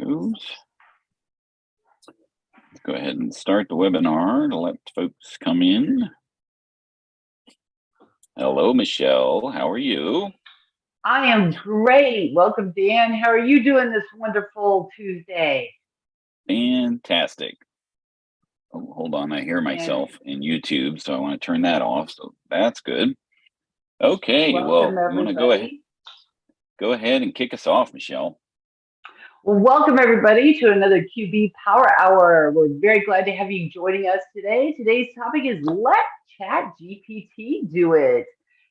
Goes. Let's go ahead and start the webinar to let folks come in. Hello, Michelle. How are you? I am great. Welcome, Dan. How are you doing this wonderful Tuesday? Fantastic. Oh, hold on. I hear myself in YouTube, so I want to turn that off. So that's good. Okay. Welcome, well, you want to go ahead and kick us off, Michelle. Well, welcome everybody to another QB Power Hour. We're very glad to have you joining us today. Today's topic is let ChatGPT do it.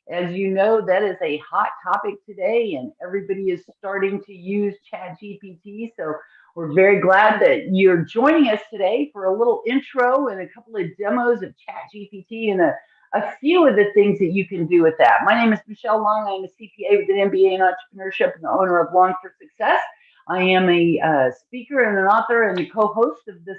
As you know, that is a hot topic today, and everybody is starting to use ChatGPT. So we're very glad that you're joining us today for a little intro and a couple of demos of ChatGPT and a few of the things that you can do with that. My name is Michelle Long. I'm a CPA with an MBA in entrepreneurship and the owner of Long for Success. I am a speaker and an author and the co-host of this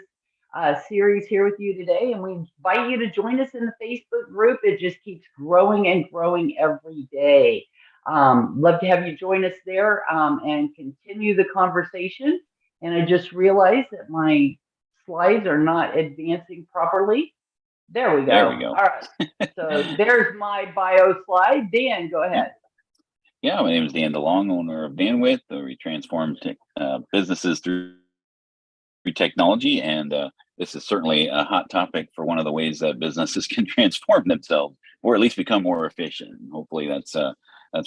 series here with you today, and we invite you to join us in the Facebook group. It just keeps growing and growing every day. Love to have you join us there and continue the conversation. And I just realized that my slides are not advancing properly. There we go. There we go. All right. So there's my bio slide. Dan, go ahead. Yeah, my name is Dan DeLong, owner of Bandwidth, where we transform businesses through technology. And this is certainly a hot topic for one of the ways that businesses can transform themselves, or at least become more efficient. And hopefully that's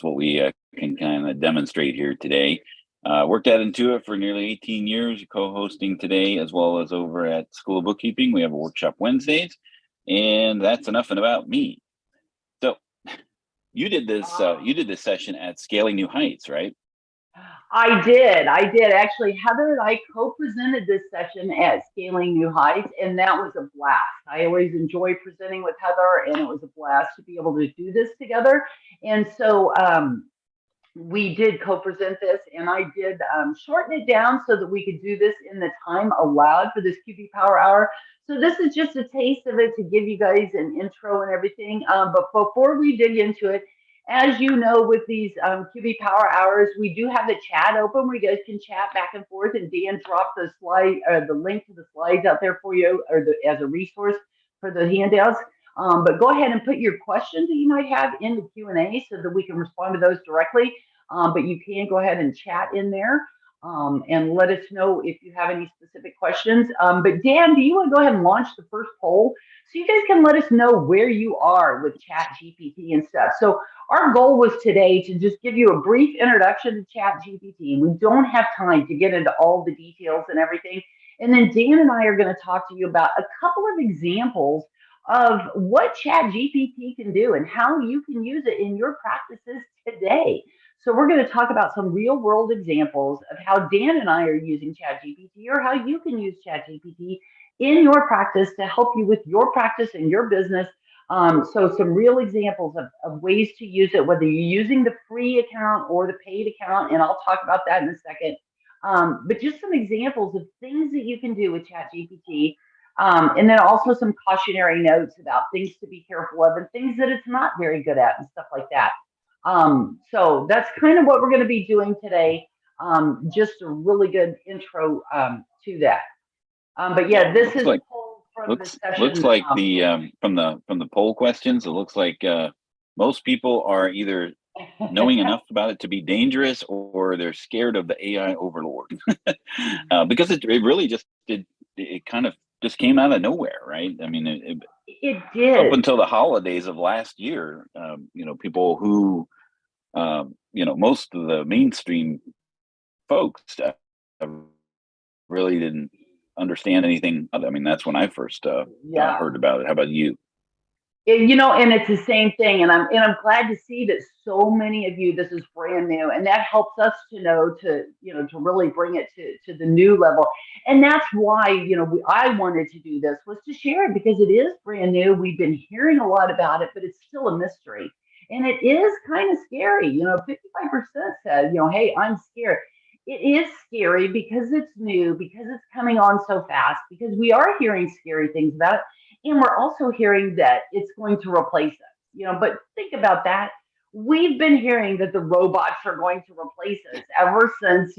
what we can kind of demonstrate here today. Worked at Intuit for nearly 18 years, co-hosting today, as well as over at School of Bookkeeping. We have a workshop Wednesdays, and that's enough about me. You did this. You did this session at Scaling New Heights, right? I did. Actually, Heather and I co-presented this session at Scaling New Heights, and that was a blast. I always enjoy presenting with Heather, and it was a blast to be able to do this together. And so we did co-present this, and I did shorten it down so that we could do this in the time allowed for this QB Power Hour. So this is just a taste of it to give you guys an intro and everything. But before we dig into it, as you know, with these QB Power Hours, we do have the chat open where you guys can chat back and forth. And Dan dropped the slide or the link to the slides out there for you, or as a resource for the handouts. But go ahead and put your questions that you might have in the Q&A so that we can respond to those directly. But you can go ahead and chat in there and let us know if you have any specific questions. But Dan, do you want to go ahead and launch the first poll so you guys can let us know where you are with ChatGPT and stuff? So our goal was today to just give you a brief introduction to ChatGPT. We don't have time to get into all the details and everything. And then Dan and I are going to talk to you about a couple of examples of what ChatGPT can do and how you can use it in your practices today. So we're going to talk about some real world examples of how Dan and I are using ChatGPT, or how you can use ChatGPT in your practice to help you with your practice and your business. So some real examples of ways to use it, whether you're using the free account or the paid account, and I'll talk about that in a second. But just some examples of things that you can do with ChatGPT. And then also some cautionary notes about things to be careful of and things that it's not very good at and stuff like that. So that's kind of what we're going to be doing today. Just a really good intro to that. But yeah, this is like, from the session. Looks like from the poll questions, it looks like most people are either knowing enough about it to be dangerous, or they're scared of the AI overlord. Because it really just it kind of just came out of nowhere, right? I mean, it did. Up until the holidays of last year, people who, most of the mainstream folks really didn't understand anything. I mean, that's when I first heard about it. How about you? And it's the same thing. And I'm glad to see that so many of you, this is brand new, and that helps us to know to really bring it to the new level. And that's why, I wanted to do this, was to share it, because it is brand new. We've been hearing a lot about it, but it's still a mystery. And it is kind of scary. 55% said, hey, I'm scared. It is scary because it's new, because it's coming on so fast, because we are hearing scary things about it. And we're also hearing that it's going to replace us, but think about that. We've been hearing that the robots are going to replace us ever since,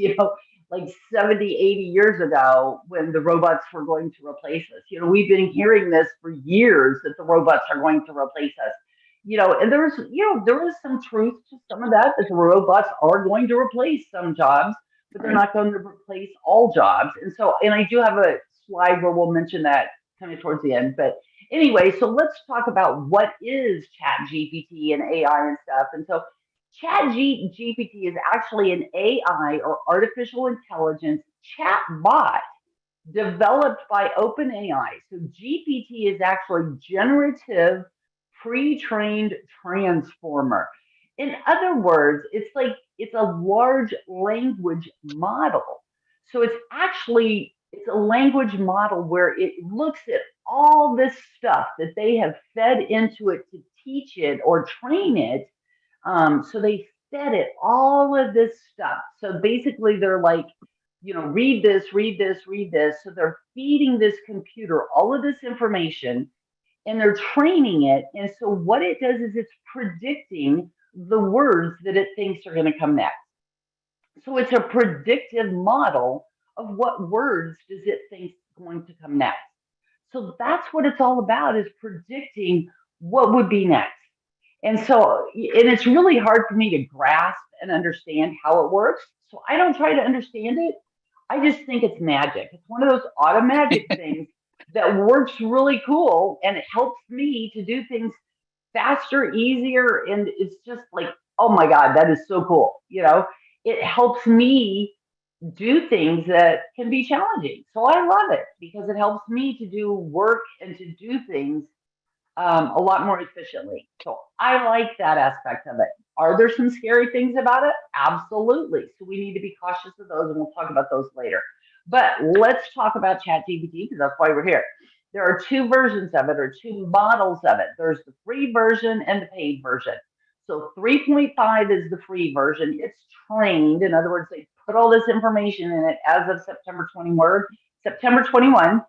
like 70, 80 years ago when the robots were going to replace us. We've been hearing this for years that the robots are going to replace us. And there is some truth to some of that the robots are going to replace some jobs, but they're Right. not going to replace all jobs. And I do have a slide where we'll mention that kind of towards the end. But anyway, so let's talk about what is Chat GPT and AI and stuff. And so Chat GPT is actually an AI or artificial intelligence chat bot developed by OpenAI. So GPT is actually generative pre-trained transformer. In other words, it's a large language model. So it's a language model where it looks at all this stuff that they have fed into it to teach it or train it. So they fed it all of this stuff. So basically, they're like, read this, read this, read this. So they're feeding this computer all of this information and they're training it. And so what it does is it's predicting the words that it thinks are going to come next. So it's a predictive model of what words does it think is going to come next. So that's what it's all about, is predicting what would be next. And it's really hard for me to grasp and understand how it works. So I don't try to understand it. I just think it's magic. It's one of those auto magic things that works really cool and it helps me to do things faster, easier. And it's just like, oh my God, that is so cool. It helps me do things that can be challenging. So I love it because it helps me to do work and to do things a lot more efficiently. So I like that aspect of it. Are there some scary things about it? Absolutely. So we need to be cautious of those, and we'll talk about those later. But let's talk about ChatGPT because that's why we're here. There are two versions of it, or two models of it. There's the free version and the paid version. So 3.5 is the free version. It's trained. In other words, they put all this information in it as of September 21.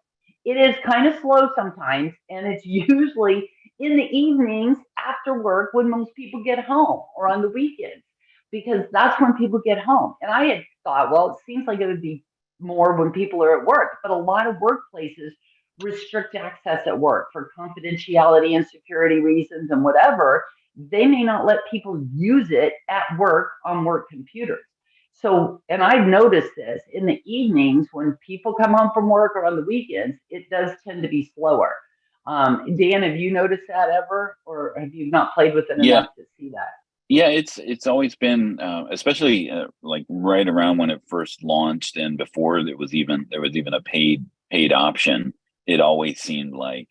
It is kind of slow sometimes, and it's usually in the evenings after work when most people get home or on the weekends, because that's when people get home. And I had thought, well, it seems like it would be more when people are at work, but a lot of workplaces restrict access at work for confidentiality and security reasons and whatever. They may not let people use it at work on work computers. So, and I've noticed this in the evenings when people come home from work or on the weekends, it does tend to be slower. Dan, have you noticed that ever, or have you not played with it Yeah. enough to see that? Yeah, it's always been, especially like right around when it first launched, and before there was even a paid option. It always seemed like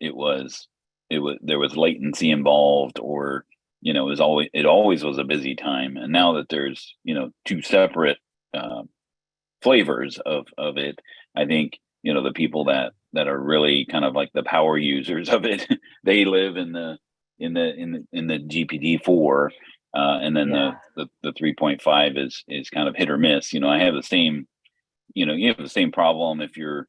it was there was latency involved, or it always was a busy time. And now that there's two separate uh, flavors of it, I think the people that are really kind of like the power users of it, they live in the GPT-4, and then Yeah. the 3.5 is kind of hit or miss. I have the same, you have the same problem if you're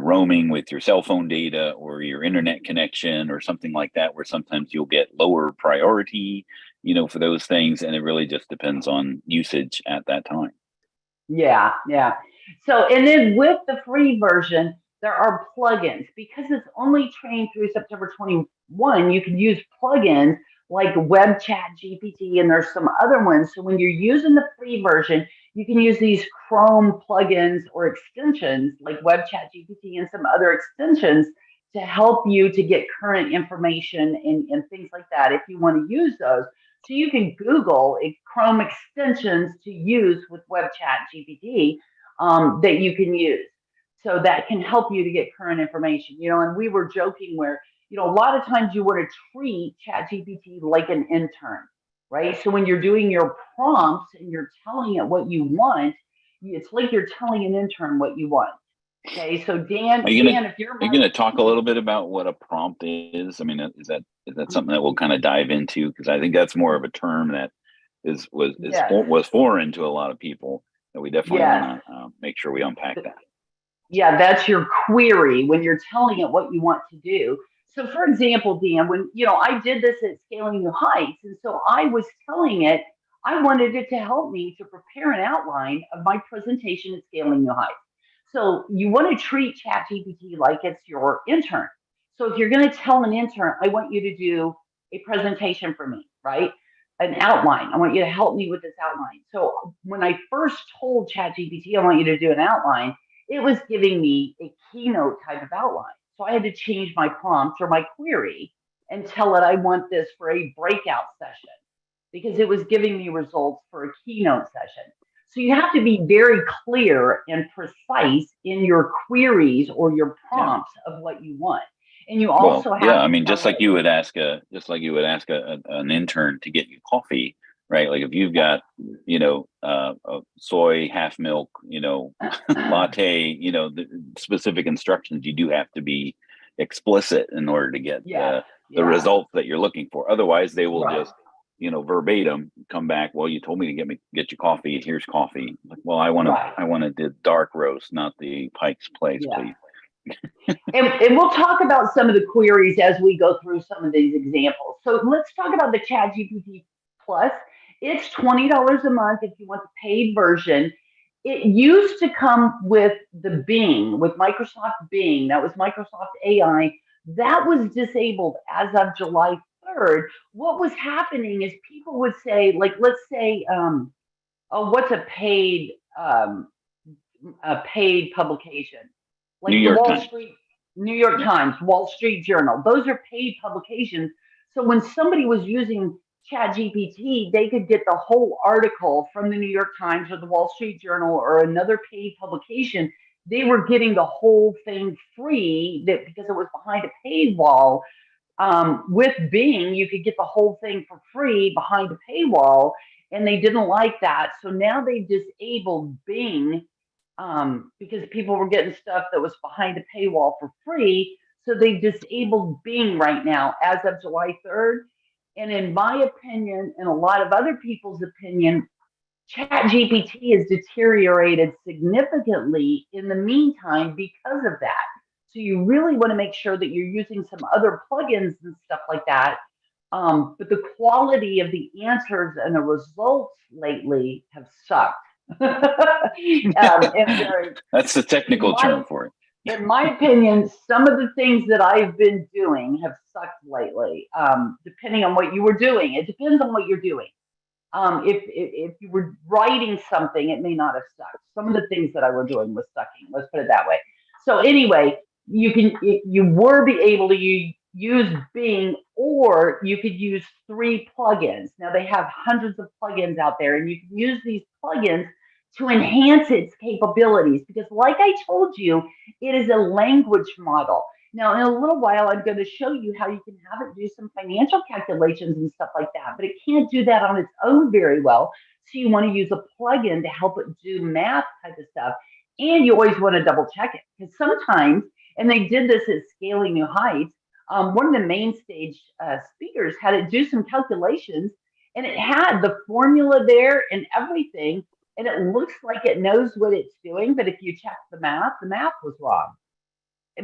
roaming with your cell phone data or your internet connection or something like that, where sometimes you'll get lower priority, for those things, and it really just depends on usage at that time. Yeah, yeah. So, and then with the free version, there are plugins because it's only trained through September 21. You can use plugins like Web Chat GPT, and there's some other ones. So, when you're using the free version, you can use these Chrome plugins or extensions like Web Chat GPT and some other extensions to help you to get current information and things like that if you want to use those. So you can Google Chrome extensions to use with Web Chat GPT that you can use. So that can help you to get current information. And we were joking where, a lot of times you want to treat Chat GPT like an intern, right? So when you're doing your prompts and you're telling it what you want, it's like you're telling an intern what you want. Okay, so Dan, if you're Are you gonna talk a little bit about what a prompt is? I mean, is that something that we'll kind of dive into? Because I think that's more of a term that yes, was foreign to a lot of people, that we definitely yes. want to make sure we unpack that. Yeah, that's your query when you're telling it what you want to do. So, for example, Dan, when I did this at Scaling New Heights, and so I was telling it, I wanted it to help me to prepare an outline of my presentation at Scaling New Heights. So you want to treat ChatGPT like it's your intern. So if you're going to tell an intern, I want you to do a presentation for me, right? An outline. I want you to help me with this outline. So when I first told ChatGPT, I want you to do an outline, it was giving me a keynote type of outline. So I had to change my prompt or my query and tell it I want this for a breakout session because it was giving me results for a keynote session. So you have to be very clear and precise in your queries or your Yeah. prompts of what you want. And you Well, also yeah, have I to mean, tell just like it, you would ask an intern to get you coffee, right? Like if you've got, a soy half milk, latte, the specific instructions, you do have to be explicit in order to get yes, the yeah, results that you're looking for. Otherwise, they will right, just, verbatim come back. Well, you told me to get you coffee. Here's coffee. Like, well, I right, wanted the dark roast, not the Pike's Place, yeah. please. And we'll talk about some of the queries as we go through some of these examples. So let's talk about the ChatGPT Plus. It's $20 a month if you want the paid version. It used to come with the Bing, with Microsoft Bing. That was Microsoft AI. That was disabled as of July 3rd. What was happening is people would say, like, let's say, oh, what's a paid publication? New Like the York Times. New York Yeah. Times, Wall Street Journal. Those are paid publications. So when somebody was using ChatGPT, they could get the whole article from the New York Times or the Wall Street Journal or another paid publication. They were getting the whole thing free because it was behind a paywall. With Bing, you could get the whole thing for free behind a paywall, and they didn't like that. So now they disabled Bing because people were getting stuff that was behind a paywall for free. So they disabled Bing right now as of July 3rd. And in my opinion, and a lot of other people's opinion, ChatGPT has deteriorated significantly in the meantime because of that. So you really want to make sure that you're using some other plugins and stuff like that. But the quality of the answers and the results lately have sucked. That's the In technical my term for it. in my opinion, some of the things that I've been doing have sucked lately. Depending on what you were doing, it depends on what you're doing. If you were writing something, it may not have sucked. Some of the things that I were doing was sucking. Let's put it that way. So anyway, you were be able to use Bing, or you could use 3 plugins. Now they have hundreds of plugins out there, and you can use these plugins to enhance its capabilities. Because, like I told you, it is a language model. Now, in a little while, I'm going to show you how you can have it do some financial calculations and stuff like that, but it can't do that on its own very well. So you want to use a plugin to help it do math type of stuff. And you always want to double check it because sometimes, and they did this at Scaling New Heights, one of the main stage speakers had it do some calculations, and it had the formula there and everything, and it looks like it knows what it's doing, but if you check the math was wrong.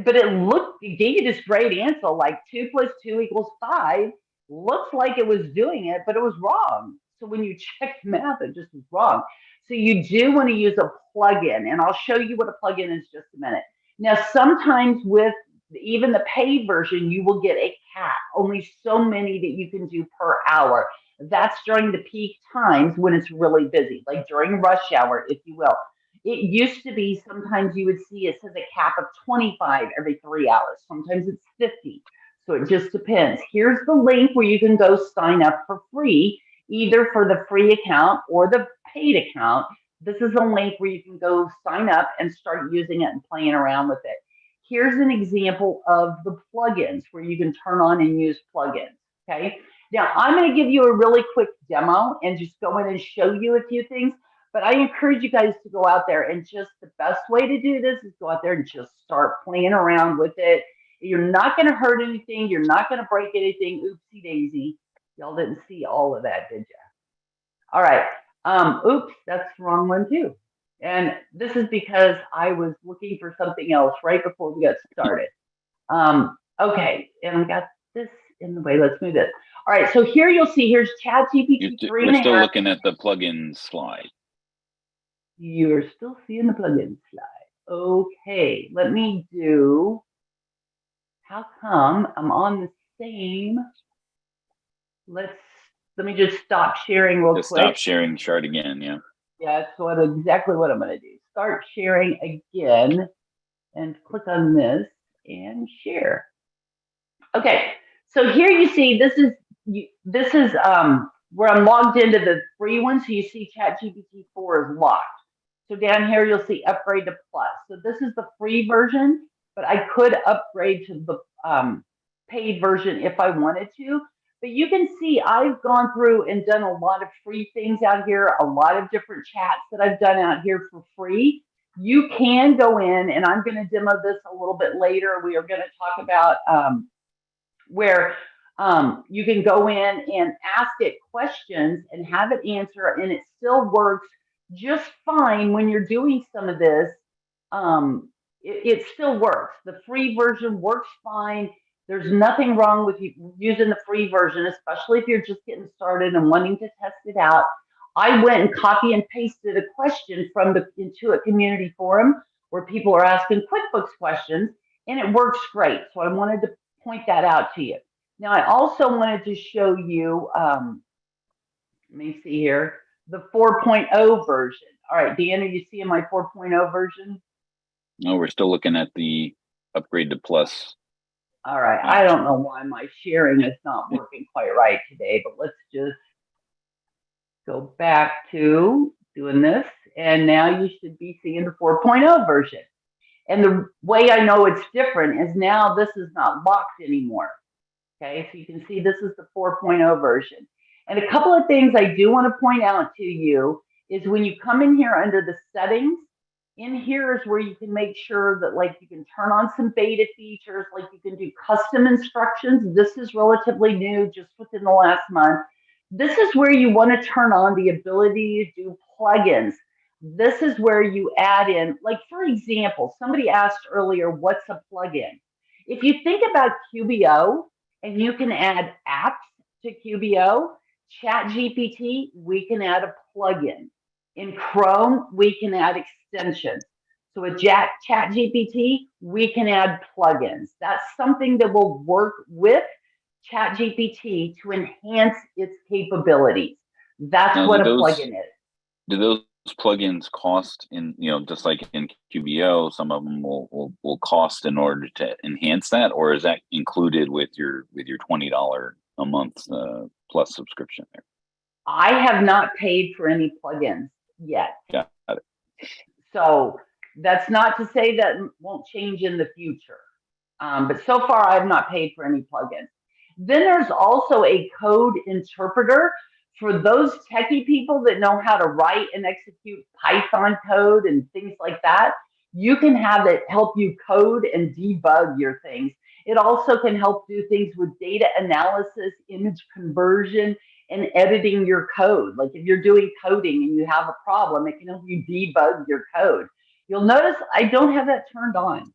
But it gave you this great answer, like 2 + 2 = 5. Looks like it was doing it, but it was wrong. So when you check the math, it just was wrong. So you do want to use a plugin, and I'll show you what a plugin is just a minute. Now, sometimes with even the paid version, you will get a cap, only so many that you can do per hour. That's during the peak times when it's really busy, like during rush hour, if you will. It used to be sometimes you would see it says a cap of 25 every 3 hours. Sometimes it's 50. So it just depends. Here's the link where you can go sign up for free, either for the free account or the paid account. This is a link where you can go sign up and start using it and playing around with it. Here's an example of the plugins where you can turn on and use plugins. Okay. Now I'm going to give you a really quick demo and just go in and show you a few things. But I encourage you guys to go out there and just the best way to do this is go out there and just start playing around with it. You're not going to hurt anything. You're not going to break anything. Oopsie daisy. Y'all didn't see all of that, did you? All right. Oops, that's the wrong one too. And this is because I was looking for something else right before we got started. Okay, and I got this in the way. Let's move this. All right, so here you'll see, here's ChatGPT We're still looking at the plugin slide. You're still seeing the plugin slide. Okay, let me do, how come I'm on the same, let me just stop sharing real quick. Stop sharing chart again, yeah. Yeah, that's exactly what I'm going to do. Start sharing again and click on this and share. Okay, so here you see this is where I'm logged into the free one. So you see ChatGPT 4 is locked. So down here you'll see upgrade to plus. So this is the free version, but I could upgrade to the paid version if I wanted to. But you can see I've gone through and done a lot of free things out here, a lot of different chats that I've done out here for free. You can go in, and I'm going to demo this a little bit later. We are going to talk about where you can go in and ask it questions and have it answer, and it still works just fine when you're doing some of this. It still works. The free version works fine. There's nothing wrong with you using the free version, especially if you're just getting started and wanting to test it out. I went and copy and pasted a question from the Intuit community forum where people are asking QuickBooks questions, and it works great. So I wanted to point that out to you. Now, I also wanted to show you, let me see here, the 4.0 version. All right, Dan, are you seeing my 4.0 version? No, we're still looking at the upgrade to plus. All right, I don't know why my sharing is not working quite right today, but let's just go back to doing this. And now you should be seeing the 4.0 version. And the way I know it's different is now this is not locked anymore. Okay, so you can see this is the 4.0 version. And a couple of things I do want to point out to you is when you come in here under the settings, in here is where you can make sure that like you can turn on some beta features, like you can do custom instructions. This is relatively new, just within the last month. This is where you want to turn on the ability to do plugins. This is where you add in, like for example, somebody asked earlier, what's a plugin? If you think about QBO, and you can add apps to QBO, ChatGPT, we can add a plugin. In Chrome, we can add extensions. So with ChatGPT, we can add plugins. That's something that will work with ChatGPT to enhance its capabilities. That's what a plugin is. Do those plugins cost in, just like in QBO, some of them will cost in order to enhance that, or is that included with your $20 a month plus subscription there? I have not paid for any plugins yet. Got it. So that's not to say that won't change in the future. But so far I have not paid for any plugins. Then there's also a code interpreter for those techie people that know how to write and execute Python code and things like that. You can have it help you code and debug your things. It also can help do things with data analysis, image conversion, and editing your code. Like if you're doing coding and you have a problem, it can help you debug your code. You'll notice I don't have that turned on.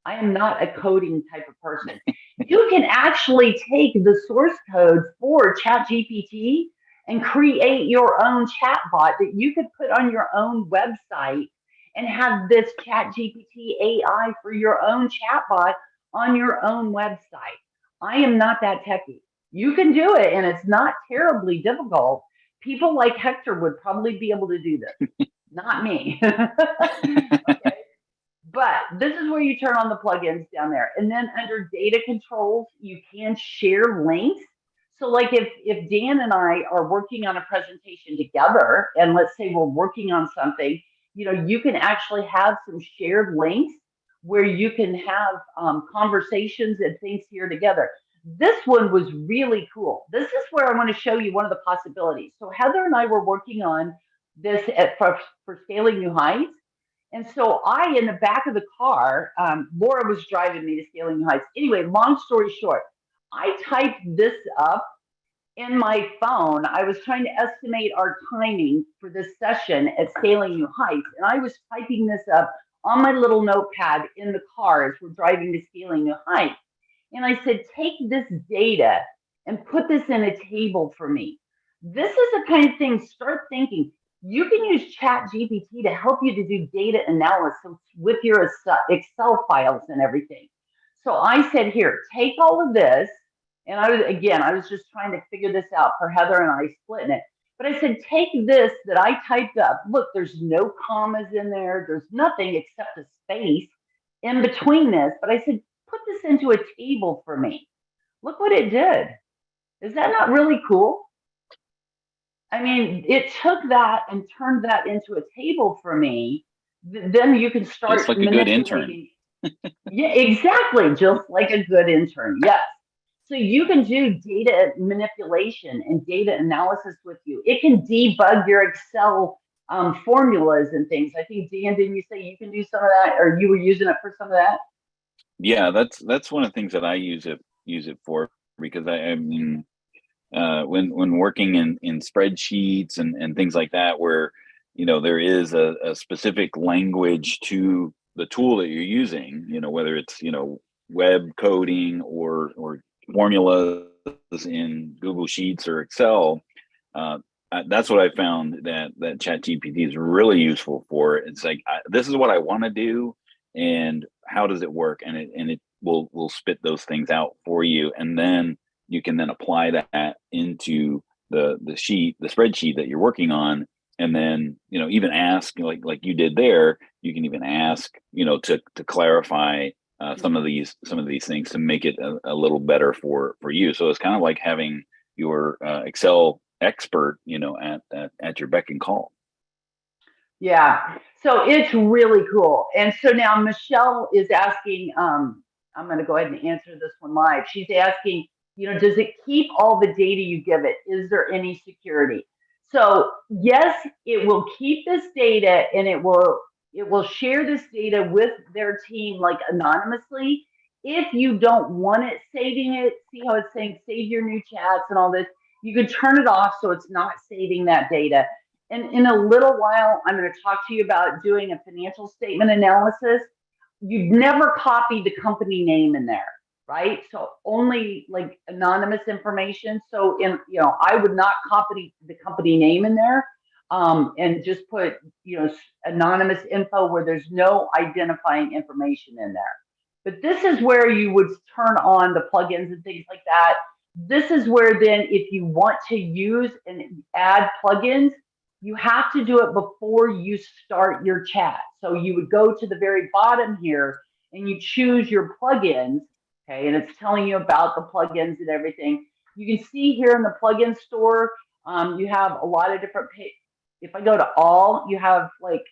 I am not a coding type of person. You can actually take the source code for ChatGPT and create your own chatbot that you could put on your own website and have this ChatGPT AI for your own chatbot on your own website. I am not that techie. You can do it, and it's not terribly difficult. People like Hector would probably be able to do this, not me. Okay. But this is where you turn on the plugins down there. And then under data controls, you can share links. So like if Dan and I are working on a presentation together, and let's say we're working on something, you can actually have some shared links where you can have conversations and things here together. This one was really cool. This is where I want to show you one of the possibilities. So Heather and I were working on this for Scaling New Heights. And so in the back of the car, Laura was driving me to Scaling New Heights. Anyway, long story short, I typed this up in my phone. I was trying to estimate our timing for this session at Scaling New Heights. And I was typing this up on my little notepad in the car as we're driving to Scaling New Heights. And I said, take this data and put this in a table for me. This is the kind of thing, start thinking. You can use ChatGPT to help you to do data analysis with your Excel files and everything. So I said, here, take all of this. And I was just trying to figure this out for Heather and I splitting it. But I said, take this that I typed up. Look, there's no commas in there. There's nothing except a space in between this. But I said, put this into a table for me. Look what it did. Is that not really cool? I mean, it took that and turned that into a table for me. Then you can start just like a good intern. Yeah, exactly. Just like a good intern. Yes. So you can do data manipulation and data analysis with you. It can debug your Excel formulas and things. I think, Dan, didn't you say you can do some of that, or you were using it for some of that? Yeah, that's one of the things that I use it for, because I mean, when working in spreadsheets and things like that, where there is a specific language to the tool that you're using, whether it's web coding or formulas in Google Sheets or Excel. That's what I found that ChatGPT is really useful for. It's like, this is what I want to do, and how does it work, and it will spit those things out for you, and then you can then apply that into the spreadsheet that you're working on, and then even ask, like you did there. You can even ask to clarify some of these things to make it a little better for you. So it's kind of like having your Excel expert at your beck and call. Yeah, so it's really cool. And so now Michelle is asking, I'm going to go ahead and answer this one live. She's asking, does it keep all the data you give it? Is there any security? So yes, it will keep this data, and it will share this data with their team, like anonymously. If you don't want it saving it, see how it's saying save your new chats and all this, you can turn it off so it's not saving that data. And in a little while, I'm going to talk to you about doing a financial statement analysis. You'd never copy the company name in there, right? So only like anonymous information. So I would not copy the company name in there, and just put, anonymous info where there's no identifying information in there. But this is where you would turn on the plugins and things like that. This is where then, if you want to use and add plugins, you have to do it before you start your chat. So you would go to the very bottom here and you choose your plugins, okay? And it's telling you about the plugins and everything. You can see here in the plugin store, you have a lot of different if I go to all, you have like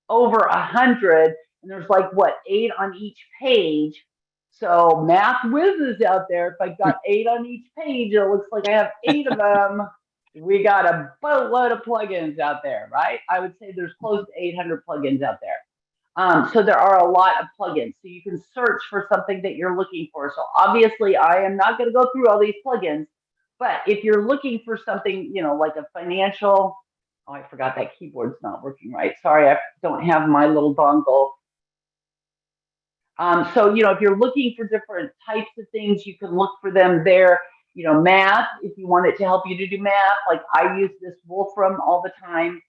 over 100, and there's like 8 on each page. So math whizzes out there. If I got 8 on each page, it looks like I have 8 of them. We got a boatload of plugins out there, right? I would say there's close to 800 plugins out there. So there are a lot of plugins. So you can search for something that you're looking for. So obviously, I am not going to go through all these plugins, but if you're looking for something, like a financial, oh, I forgot that keyboard's not working right. Sorry, I don't have my little dongle. So, if you're looking for different types of things, you can look for them there. Math, if you want it to help you to do math, like I use this Wolfram all the time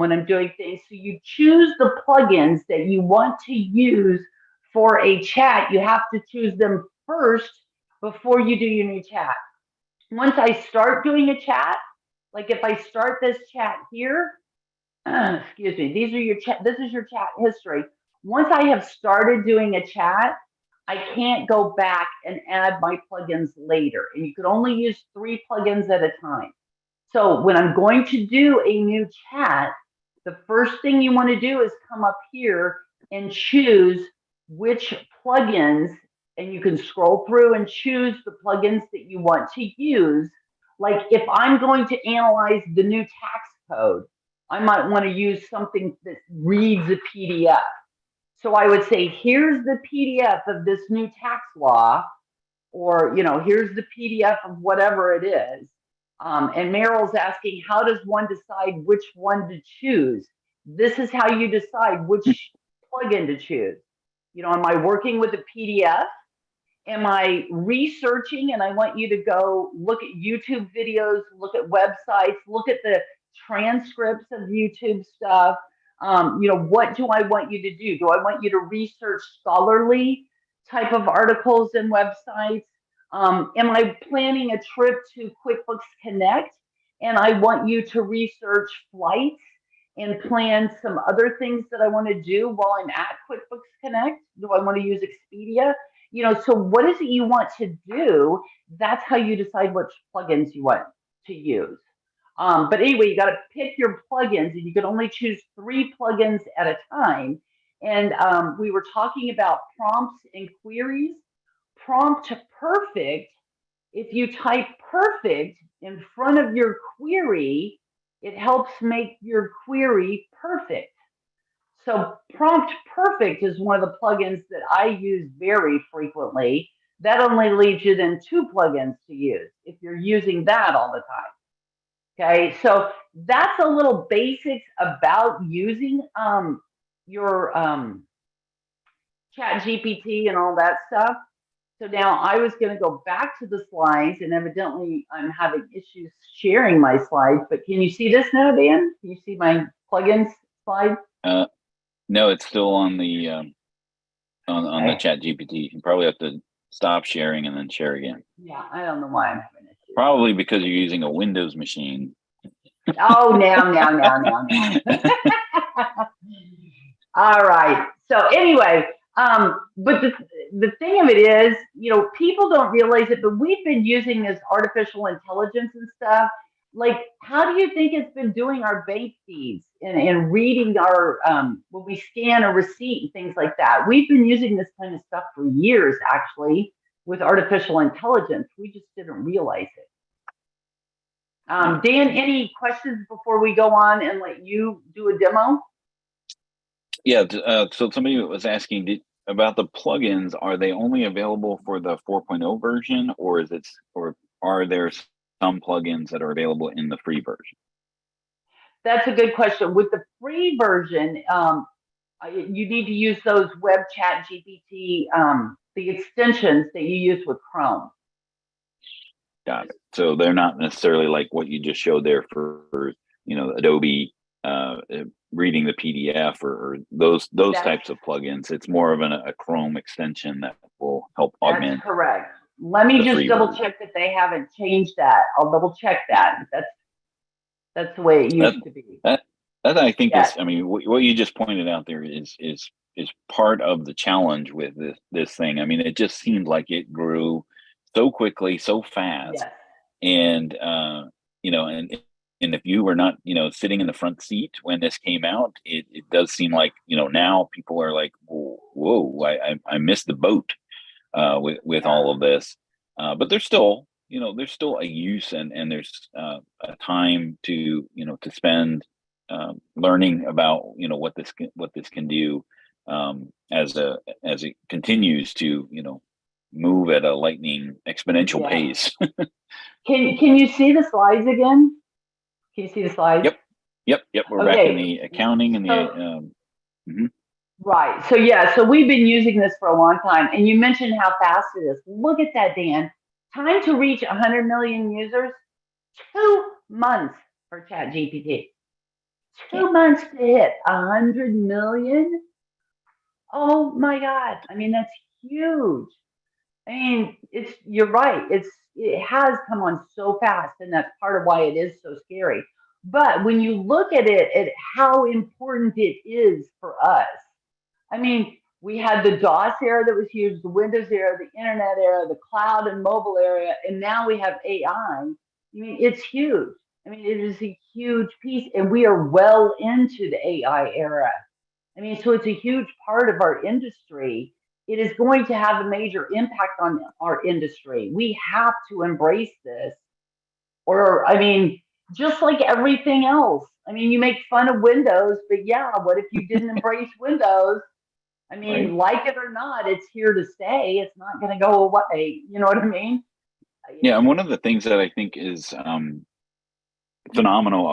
when I'm doing things. So you choose the plugins that you want to use for a chat. You have to choose them first before you do your new chat. Once I start doing a chat, like if I start this chat here, excuse me, this is your chat history. Once I have started doing a chat, I can't go back and add my plugins later. And you could only use 3 plugins at a time. So when I'm going to do a new chat, the first thing you want to do is come up here and choose which plugins, and you can scroll through and choose the plugins that you want to use. Like if I'm going to analyze the new tax code, I might want to use something that reads a PDF. So I would say, here's the PDF of this new tax law, or, here's the PDF of whatever it is. And Meryl's asking, how does one decide which one to choose? This is how you decide which plugin to choose. Am I working with a PDF? Am I researching and I want you to go look at YouTube videos, look at websites, look at the transcripts of YouTube stuff? What do I want you to do? Do I want you to research scholarly type of articles and websites? Am I planning a trip to QuickBooks Connect and I want you to research flights and plan some other things that I want to do while I'm at QuickBooks Connect? Do I want to use Expedia? So what is it you want to do? That's how you decide which plugins you want to use. But anyway, you got to pick your plugins, and you can only choose 3 plugins at a time. And we were talking about prompts and queries. Prompt to perfect, if you type perfect in front of your query, it helps make your query perfect. So prompt perfect is one of the plugins that I use very frequently. That only leaves you then 2 plugins to use if you're using that all the time. Okay, so that's a little basics about using your chat GPT and all that stuff. So now I was going to go back to the slides, and evidently I'm having issues sharing my slides, but can you see this now, Dan? Can you see my plugins slide? No, it's still on the on the chat GPT. You probably have to stop sharing and then share again. Yeah, I don't know why I'm having issues. Probably because you're using a Windows machine. Oh, now. All right. So anyway, but the thing of it is, people don't realize it, but we've been using this artificial intelligence and stuff. Like, how do you think it's been doing our bank feeds and reading our, when we scan a receipt and things like that? We've been using this kind of stuff for years, actually, with artificial intelligence. We just didn't realize it. Dan, any questions before we go on and let you do a demo? Yeah, so somebody was asking about the plugins. Are they only available for the 4.0 version, or are there some plugins that are available in the free version? That's a good question. With the free version, you need to use those web chat GPT, the extensions that you use with Chrome. Got it. So they're not necessarily like what you just showed there for Adobe reading the PDF or those types of plugins. It's more of a Chrome extension that will help augment. That's correct. Let me just double check that they haven't changed that. I'll double check that. That's the way it used to be. That I think is, I mean, what you just pointed out there is part of the challenge with this thing. I mean, it just seemed like it grew so quickly, so fast, and and if you were not sitting in the front seat when this came out, it does seem like now people are like, whoa, I missed the boat with all of this, but there's still a use and there's a time to to spend learning about what this can do as it continues to move at a lightning exponential pace. Can you see the slides again? Can you see the slides? Yep. We're back in the accounting and the right. So we've been using this for a long time, and you mentioned how fast it is. Look at that, Dan. Time to reach 100 million users, 2 months for ChatGPT. 2 months to hit 100 million. Oh my God. I mean, that's huge. I mean, you're right. It has come on so fast, and that's part of why it is so scary. But when you look at it, at how important it is for us, I mean, we had the DOS era that was huge, the Windows era, the internet era, the cloud and mobile era, and now we have AI. I mean, it's huge. I mean, it is a huge piece, and we are well into the AI era. I mean, so it's a huge part of our industry. It is going to have a major impact on our industry. We have to embrace this, or, I mean, just like everything else. I mean, you make fun of Windows, but yeah, what if you didn't embrace Windows? I mean, like it or not, it's here to stay. It's not going to go away. You know what I mean? Yeah, and one of the things that I think is phenomenal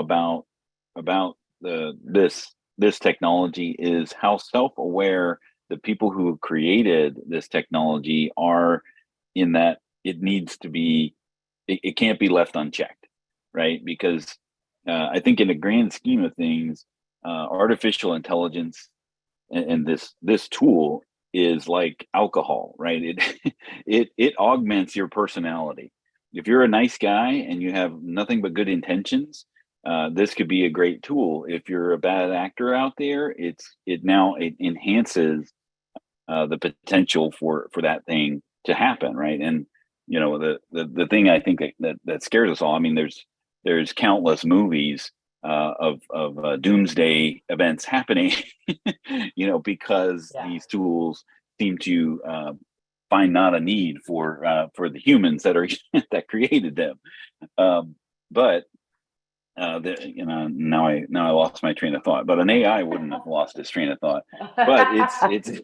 about this technology is how self-aware the people who created this technology are in that it needs to be, it can't be left unchecked, right? Because I think in the grand scheme of things, artificial intelligence and this tool is like alcohol, right? It augments your personality. If you're a nice guy and you have nothing but good intentions, this could be a great tool. If you're a bad actor out there, it enhances the potential for that thing to happen, right? And the thing I think that scares us all. I mean, there's countless movies of doomsday events happening, because these tools seem to find not a need for the humans that created them. But now I lost my train of thought. But an AI wouldn't have lost its train of thought. But it's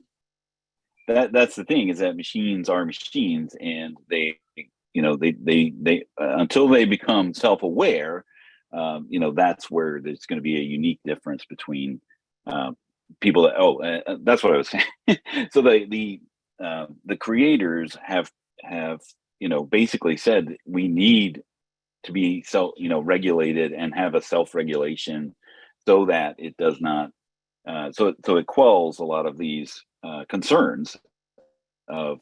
that's the thing, is that machines are machines, and they until they become self-aware, that's where there's going to be a unique difference between people that that's what I was saying. So the creators have basically said we need to be regulated and have a self-regulation, so that it does not so it quells a lot of these concerns of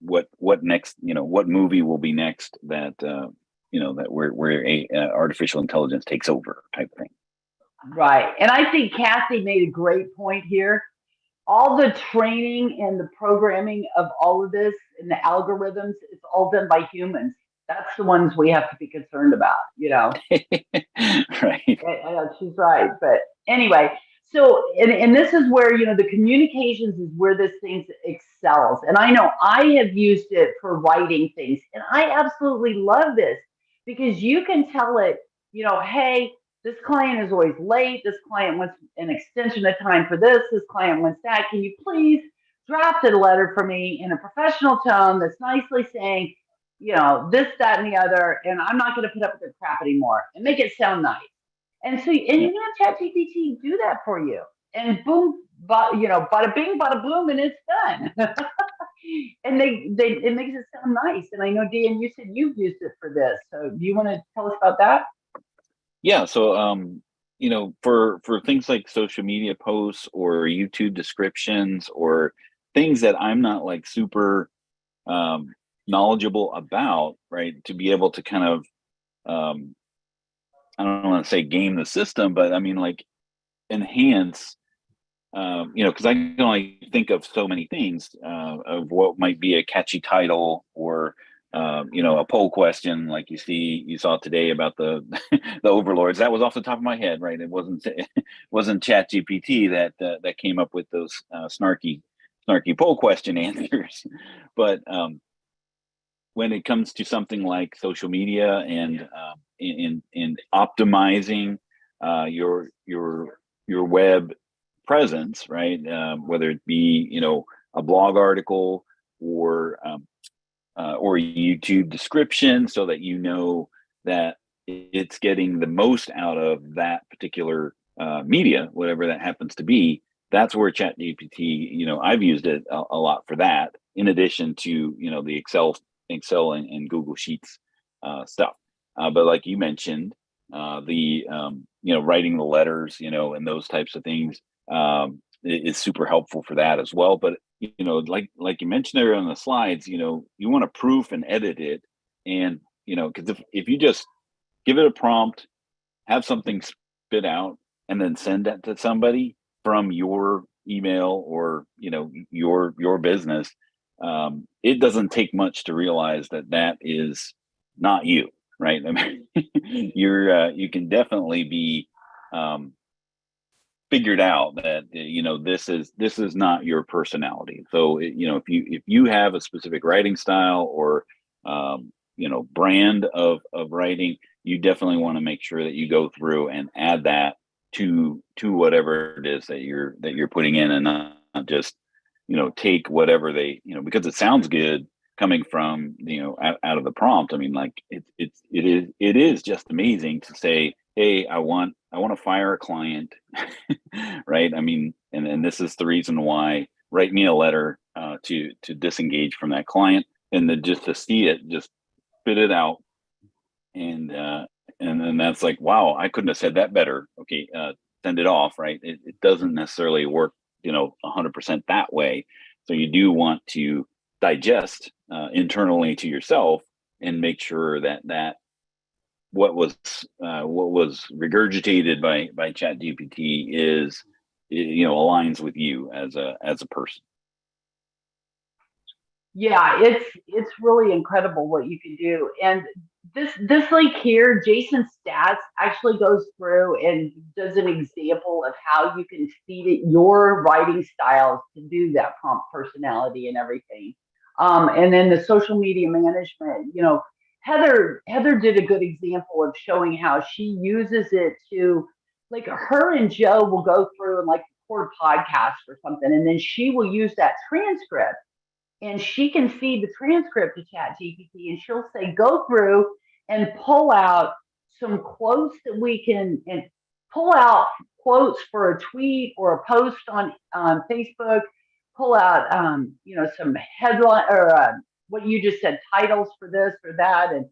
what next, what movie will be next that that where a artificial intelligence takes over, type of thing. Right. And I think Kathy made a great point here. All the training and the programming of all of this and the algorithms, it's all done by humans. That's the ones we have to be concerned about, Right. She's right. But anyway, so, and this is where, the communications is where this thing excels. And I know I have used it for writing things, and I absolutely love this because you can tell it, hey, this client is always late. This client wants an extension of time for this. This client wants that. Can you please draft a letter for me in a professional tone that's nicely saying, this, that, and the other, and I'm not going to put up with their crap anymore, and make it sound nice. And so, and you can have ChatGPT do that for you, and boom, bada bing, bada boom, and it's done. And it makes it sound nice. And I know, Dan, you said you've used it for this. So do you want to tell us about that? Yeah. So, for things like social media posts or YouTube descriptions or things that I'm not like super knowledgeable about, right? To be able to kind of, I don't want to say game the system, but I mean like enhance, because I can only think of so many things of what might be a catchy title or, a poll question like you saw today about the the overlords. That was off the top of my head, right? It wasn't ChatGPT that came up with those snarky poll question answers, but when it comes to something like social media and in optimizing your web presence, right? Whether it be a blog article or a YouTube description, so that that it's getting the most out of that particular media, whatever that happens to be. That's where ChatGPT, I've used it a lot for that, in addition to the Excel and Google Sheets stuff. But like you mentioned, the writing the letters, and those types of things is super helpful for that as well. But like you mentioned there on the slides, you want to proof and edit it, and because if you just give it a prompt, have something spit out, and then send that to somebody from your email or your business, it doesn't take much to realize that is not you, right? I mean, you can definitely be figured out that this is not your personality. So if you have a specific writing style or brand of writing, you definitely want to make sure that you go through and add that to whatever it is that you're putting in, and not just take whatever they because it sounds good coming from out of the prompt. I mean, like it is just amazing to say, hey, I want to fire a client, right? I mean, and this is the reason why. Write me a letter to disengage from that client. and then just to see it just spit it out, and then that's like, wow, I couldn't have said that better. Okay, send it off, right? It doesn't necessarily work, 100% that way. So you do want to digest internally to yourself and make sure that what was regurgitated by ChatGPT is, aligns with you as a person. Yeah, it's really incredible what you can do. And this link here, Jason Stats actually goes through and does an example of how you can feed it your writing styles to do that prompt personality and everything. And then the social media management, Heather did a good example of showing how she uses it to, like, her and Joe will go through and like record podcasts or something, and then she will use that transcript, and she can feed the transcript to ChatGPT, and she'll say, go through and pull out some quotes that we can, and pull out quotes for a tweet or a post on Facebook, pull out, some headline or what you just said, titles for this or that. And,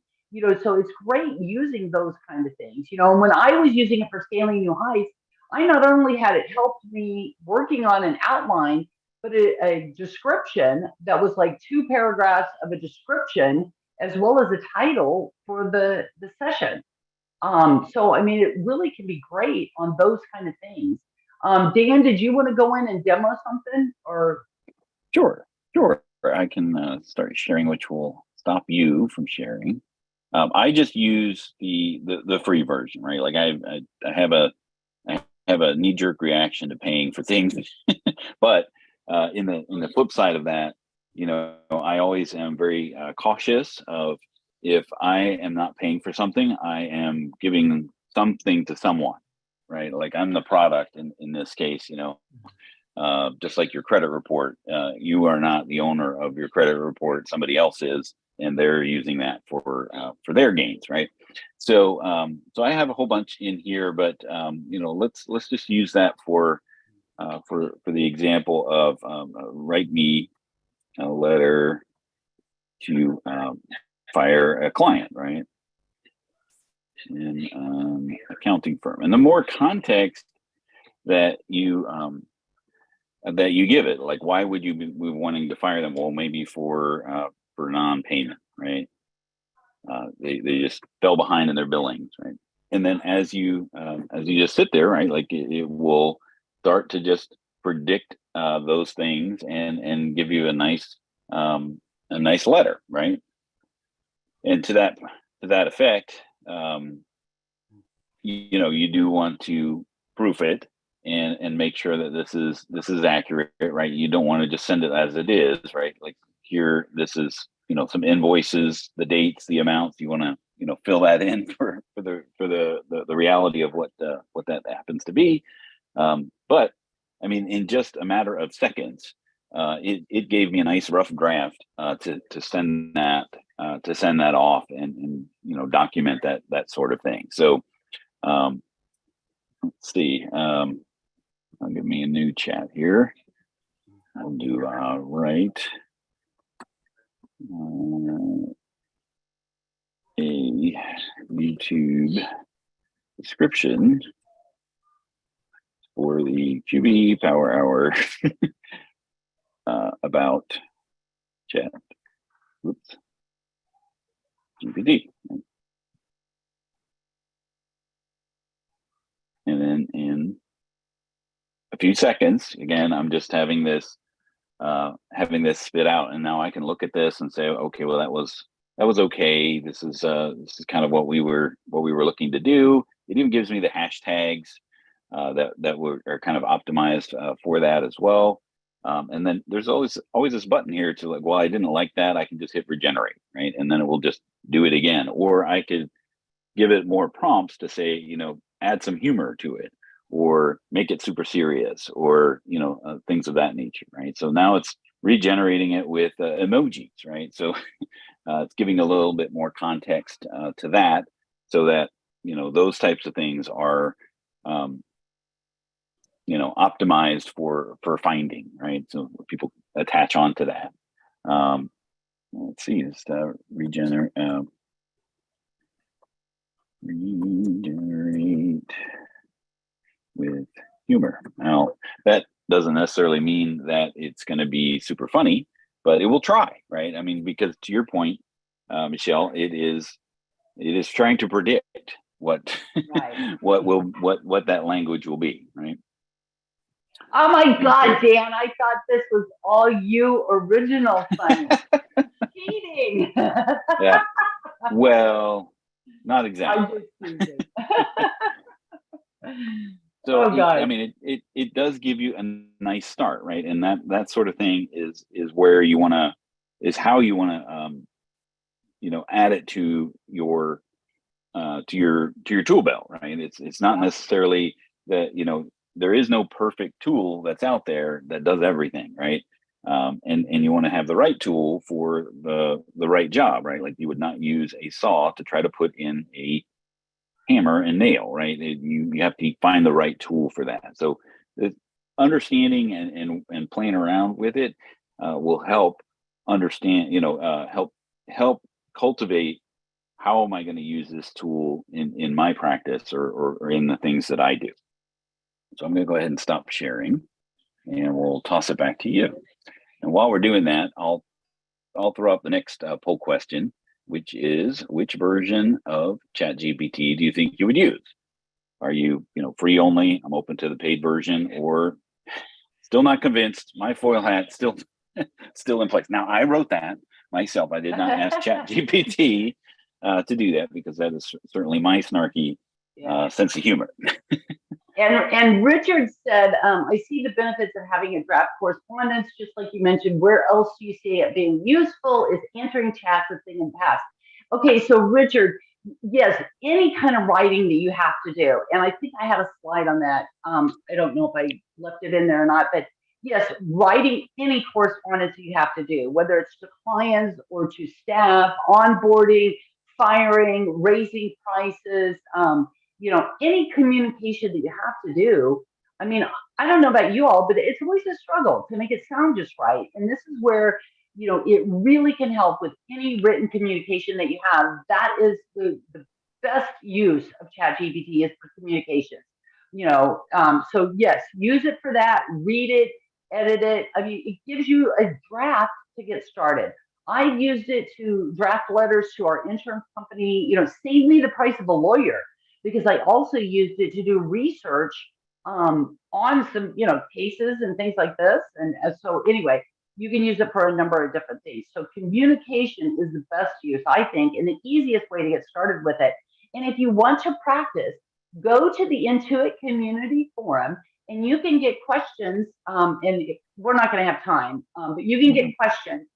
so it's great using those kind of things, and when I was using it for scaling new heights, I not only had it helped me working on an outline, but a description that was like 2 paragraphs of a description as well as a title for the session. So I mean, it really can be great on those kind of things. Dan, did you want to go in and demo something, or? Sure. I can start sharing, which will stop you from sharing. I just use the free version, right? Like I have a knee jerk reaction to paying for things, but in the flip side of that, I always am very cautious of, if I am not paying for something, I am giving something to someone, right? Like I'm the product in this case, just like your credit report, you are not the owner of your credit report, somebody else is, and they're using that for their gains, right? So I have a whole bunch in here, but let's just use that for the example of write me a letter to fire a client, right? In accounting firm, and the more context that you give it, like, why would you be wanting to fire them? Well, maybe for non-payment, right? They just fell behind in their billings, right? And then as you just sit there, right, like it will start to just predict those things and give you a nice letter, right? And to that effect, you do want to proof it and make sure that this is accurate, right? You don't want to just send it as it is, right? Like, here, this is, some invoices, the dates, the amounts. You want to, fill that in for the reality of what that happens to be. But I mean, in just a matter of seconds, it gave me a nice rough draft to send that off and document that sort of thing. So let's see. I'll give me a new chat here. I'll do write a YouTube description for the QB Power Hour about chat. Oops. GPT. And then in a few seconds, again, I'm just having this spit out, and now I can look at this and say, okay, well, that was okay. This is kind of what we were looking to do. It even gives me the hashtags that are kind of optimized for that as well. And then there's always this button here to, like, well, I didn't like that. I can just hit regenerate, right? And then it will just do it again. Or I could give it more prompts to say, add some humor to it, or make it super serious, or things of that nature, right? So now it's regenerating it with emojis, right? So it's giving a little bit more context to that, so that those types of things are optimized for finding, right? So people attach on to that. Let's let's see, just regenerate with humor. Now, that doesn't necessarily mean that it's going to be super funny, but it will try, right? I mean, because to your point, Michelle, it is trying to predict what Right. what that language will be, right? Oh my God, Dan! I thought this was all you original funny. Cheating. Yeah. Well, not exactly. I'm just teasing. So, Oh God. I mean, it does give you a nice start, right? And that sort of thing is where you want to, is how you want to, add it to your tool belt, right? It's not necessarily that, there is no perfect tool that's out there that does everything, right? And you want to have the right tool for the right job, right? Like you would not use a saw to try to put in a hammer and nail, right? You have to find the right tool for that. So understanding and playing around with it will help understand, help cultivate, how am I going to use this tool in my practice or in the things that I do. So I'm going to go ahead and stop sharing, and we'll toss it back to you. And while we're doing that, I'll throw up the next poll question, which is, which version of ChatGPT do you think you would use? Are you, free only? I'm open to the paid version, or still not convinced? My foil hat still in place. Now, I wrote that myself. I did not ask ChatGPT to do that, because that is certainly my snarky sense of humor. And Richard said, I see the benefits of having a draft correspondence, just like you mentioned. Where else do you see it being useful? Is answering chats a thing in the past? Okay, so Richard, yes, any kind of writing that you have to do. And I think I have a slide on that. I don't know if I left it in there or not, but yes, writing any correspondence that you have to do, whether it's to clients or to staff, onboarding, firing, raising prices, any communication that you have to do. I mean, I don't know about you all, but it's always a struggle to make it sound just right. And this is where, it really can help with any written communication that you have. That is the best use of ChatGPT, is for communication. So yes, use it for that, read it, edit it. I mean, it gives you a draft to get started. I used it to draft letters to our insurance company, save me the price of a lawyer, because I also used it to do research on some, cases and things like this. And so anyway, you can use it for a number of different things. So communication is the best use, I think, and the easiest way to get started with it. And if you want to practice, go to the Intuit Community Forum, and you can get questions, and we're not going to have time, but you can get questions.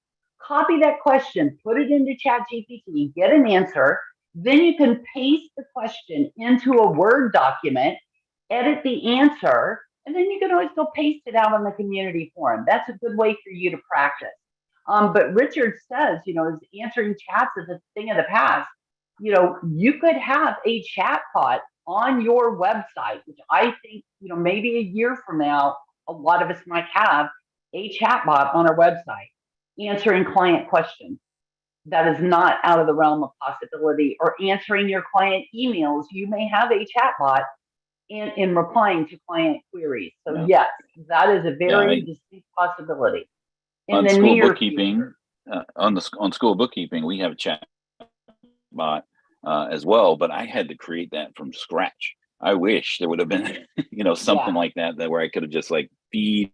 Copy that question, put it into ChatGPT, get an answer. Then you can paste the question into a Word document, edit the answer, and then you can always go paste it out on the community forum. That's a good way for you to practice. But Richard says, is answering chats is a thing of the past. You could have a chatbot on your website, which I think, maybe a year from now, a lot of us might have a chatbot on our website answering client questions. That is not out of the realm of possibility. Or answering your client emails. You may have a chatbot in replying to client queries. So yes, that is a very distinct possibility. In the school near bookkeeping, on school bookkeeping, we have a chatbot as well, but I had to create that from scratch. I wish there would have been, something like that where I could have just like feed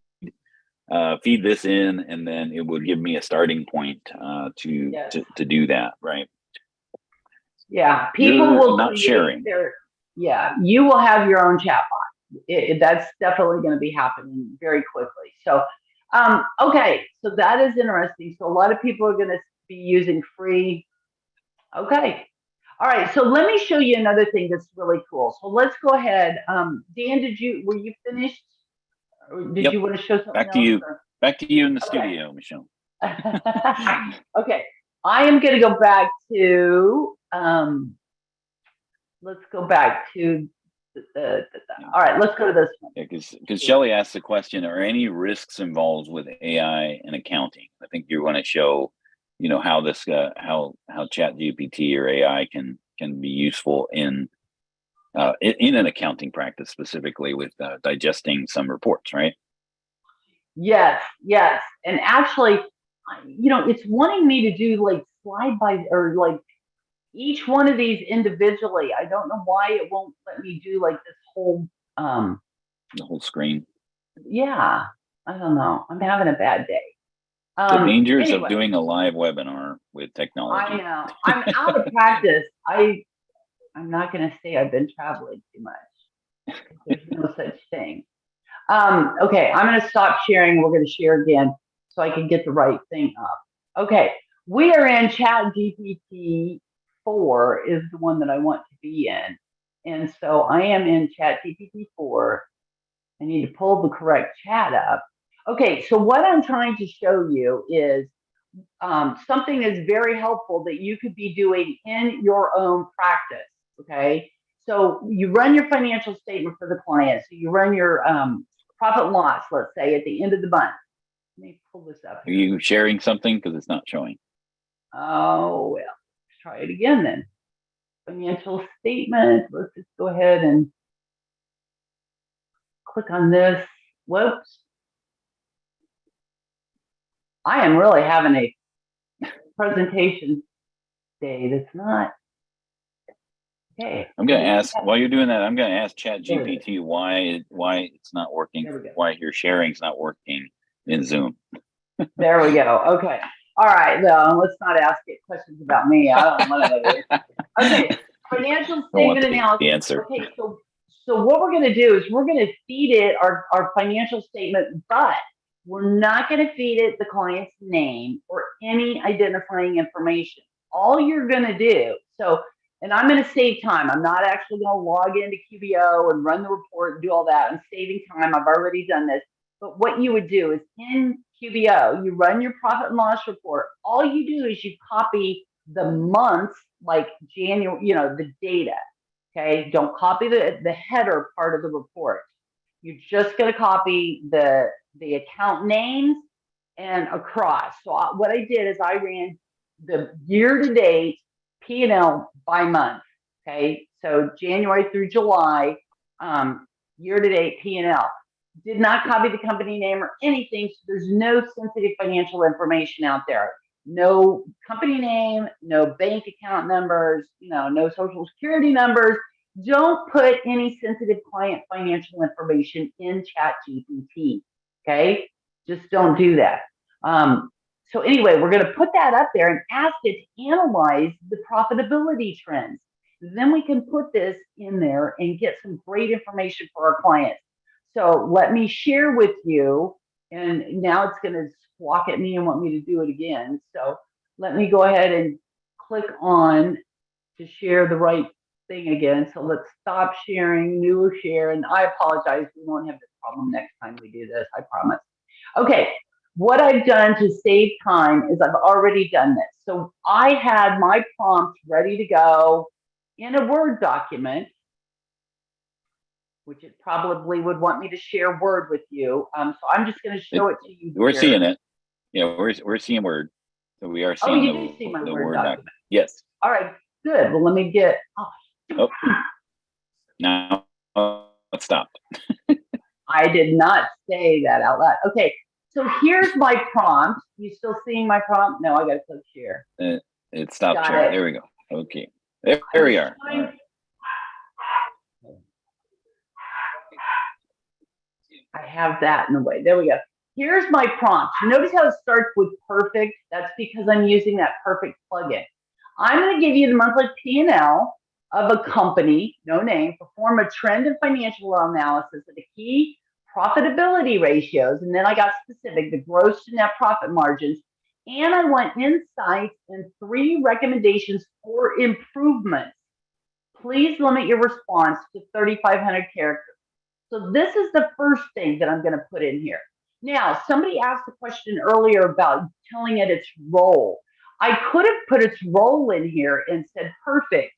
this in, and then it would give me a starting point to do that, right? Yeah, people will not sharing. You will have your own chatbot. That's definitely going to be happening very quickly. So, okay, so that is interesting. So a lot of people are going to be using free. Okay. All right, so let me show you another thing that's really cool. So let's go ahead. Dan, were you finished? Or did you want to show something else? Back to you in the studio, Michelle. Okay, I am going to go back to, let's go back to, all right, let's go to this one. Because Shelley asked the question, are any risks involved with AI and accounting? I think you want to show, how this how ChatGPT or AI can be useful in an accounting practice, specifically with digesting some reports, right? Yes, yes. And actually, it's wanting me to do like slide by or like each one of these individually. I don't know why it won't let me do like this whole The whole screen. yeah. I don't know. I'm having a bad day. The dangers of Anyway, doing a live webinar with I technology. know. I'm out of practice. I'm not gonna say I've been traveling too much. There's no such thing. Okay, I'm going to stop sharing. We're going to share again so I can get the right thing up. Okay, we are in ChatGPT 4 is the one that I want to be in. And so I am in ChatGPT 4. I need to pull the correct chat up. Okay, so what I'm trying to show you is something that's very helpful that you could be doing in your own practice. Okay, so you run your financial statement for the client. So you run your profit and loss, let's say, at the end of the month. Let me pull this up Are here. you sharing something? Because it's not showing. Oh, well, let's try it again then. Financial statement. Let's just go ahead and click on this. Whoops. I am really having a presentation day that's not. Okay. I'm going to ask, while you're doing that, I'm going to ask ChatGPT why it's not working, why your sharing's not working in Zoom. There we go. Okay. All right. Well, let's not ask it questions about me. I don't want to know this. Okay. Financial statement analysis. The answer. Okay. So what we're going to do is we're going to feed it our financial statement, but we're not going to feed it the client's name or any identifying information. All you're going to do, and I'm going to save time. I'm not actually going to log into QBO and run the report and do all that. I'm saving time. I've already done this. But what you would do is in QBO, you run your profit and loss report. All you do is you copy the months, like January, the data. Okay. Don't copy the header part of the report. You're just going to copy the account names and across. So what I did is I ran the year-to-date P&L by month. Okay. So January through July, year-to-date P&L. Did not copy the company name or anything. So there's no sensitive financial information out there. No company name, no bank account numbers, no social security numbers. Don't put any sensitive client financial information in ChatGPT. Okay. Just don't do that. So anyway, we're going to put that up there and ask it to analyze the profitability trends. Then we can put this in there and get some great information for our clients. So let me share with you, and now it's going to squawk at me and want me to do it again. So let me go ahead and click on to share the right thing again. So let's stop sharing, new share, and I apologize. We won't have this problem next time we do this, I promise. Okay, what I've done to save time is I've already done this. So I had my prompt ready to go in a Word document, which it probably would want me to share Word with you. So I'm just going to show it to you. We're seeing it. Yeah, we're seeing Word. So we are seeing you do see my Word document. Yes. All right, good. Well, let me get. Oh. Now it stopped. I did not say that out loud. Okay, so here's my prompt. You still seeing my prompt? No, I got to click share. It stopped sharing. There we go. Okay. There we are. All right. I have that in the way. There we go. Here's my prompt. Notice how it starts with perfect. That's because I'm using that perfect plugin. I'm going to give you the monthly P&L of a company, no name, perform a trend and financial analysis of the key profitability ratios. And then I got specific, the gross to net profit margins. And I want insights and 3 recommendations for improvements. Please limit your response to 3,500 characters. So this is the first thing that I'm going to put in here. Now, somebody asked a question earlier about telling it its role. I could have put its role in here and said, perfect,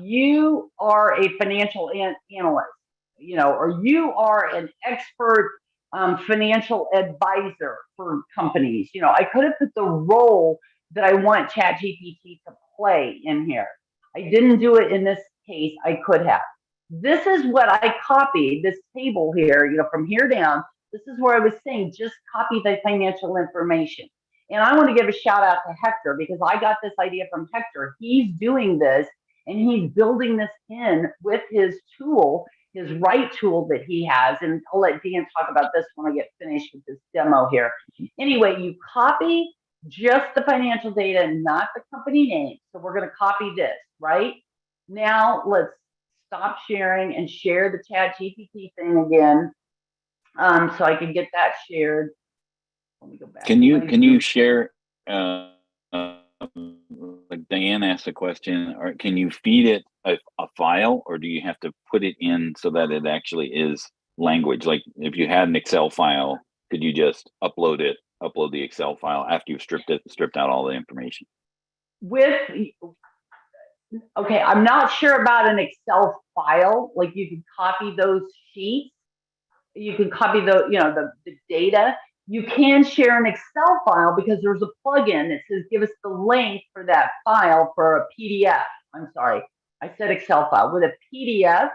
you are a financial analyst, or you are an expert financial advisor for companies. I could have put the role that I want ChatGPT to play in here. I didn't do it in this case. I could have. This is what I copied, this table here, from here down. This is where I was saying, just copy the financial information. And I want to give a shout out to Hector because I got this idea from Hector. He's doing this and he's building this in with his tool, his right tool that he has. And I'll let Dan talk about this when I get finished with this demo here. Anyway, you copy just the financial data, not the company name. So we're going to copy this, right? Now let's stop sharing and share the ChatGPT thing again, so I can get that shared. Let me go back. Can you share? Like Diane asked a question, or can you feed it a file, or do you have to put it in so that it actually is language? Like if you had an Excel file, could you just upload the Excel file after you've stripped out all the information? Okay, I'm not sure about an Excel file. Like you can copy those sheets, you can copy the data. You can share an Excel file because there's a plugin that says give us the link for that file for a PDF. I'm sorry, I said Excel file. With a PDF,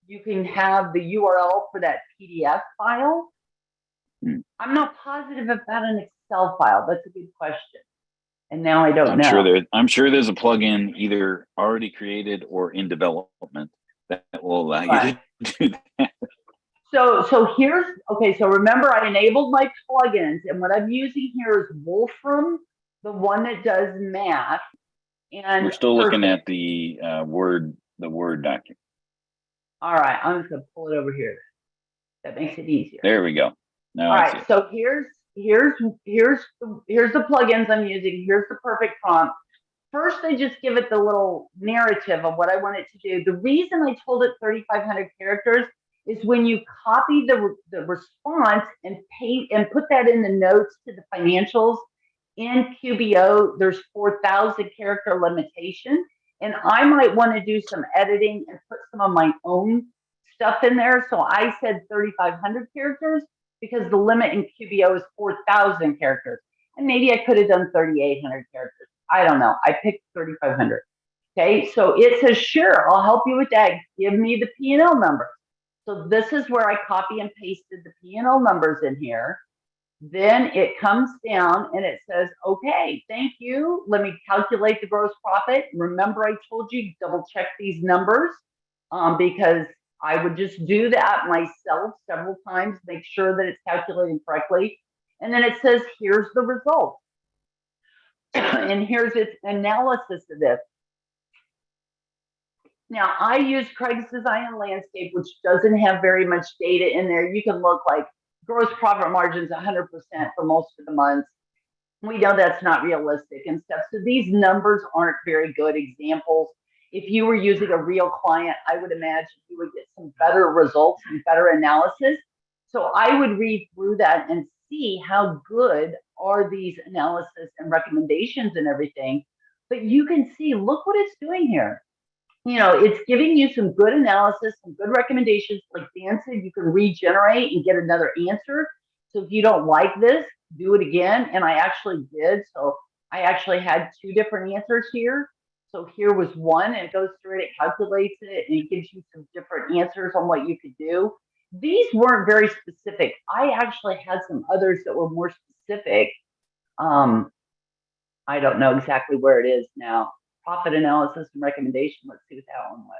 you can have the URL for that PDF file. I'm not positive about an Excel file. That's a good question. And now I don't know. I'm sure there's a plugin either already created or in development that will allow you to do that. So here's, okay, so remember I enabled my plugins, and what I'm using here is Wolfram, the one that does math. And we're still looking at the Word document. All right, I'm just gonna pull it over here. That makes it easier. There we go. Now all right, so here's the plugins I'm using. Here's the perfect prompt. First, I just give it the little narrative of what I want it to do. The reason I told it 3,500 characters is when you copy the response and put that in the notes to the financials in QBO, there's 4,000 character limitation. And I might want to do some editing and put some of my own stuff in there. So I said 3,500 characters because the limit in QBO is 4,000 characters. And maybe I could have done 3,800 characters. I don't know. I picked 3,500. Okay, so it says, sure, I'll help you with that. Give me the P&L numbers. So this is where I copy and pasted the P&L numbers in here. Then it comes down and it says, okay, thank you. Let me calculate the gross profit. Remember, I told you double check these numbers because I would just do that myself several times, make sure that it's calculating correctly. And then it says, here's the result. And here's its analysis of this. Now, I use Craig's Design and Landscape, which doesn't have very much data in there. You can look like gross profit margins 100% for most of the months. We know that's not realistic and stuff. So these numbers aren't very good examples. If you were using a real client, I would imagine you would get some better results and better analysis. So I would read through that and see how good are these analysis and recommendations and everything. But you can see, look what it's doing here. It's giving you some good analysis, some good recommendations. Like Dan said, you can regenerate and get another answer. So if you don't like this, do it again. And I actually did. So I actually had 2 different answers here. So here was one, and it goes through it, calculates it, and it gives you some different answers on what you could do. These weren't very specific. I actually had some others that were more specific. I don't know exactly where it is now. Profit analysis and recommendation. Let's see what that one was.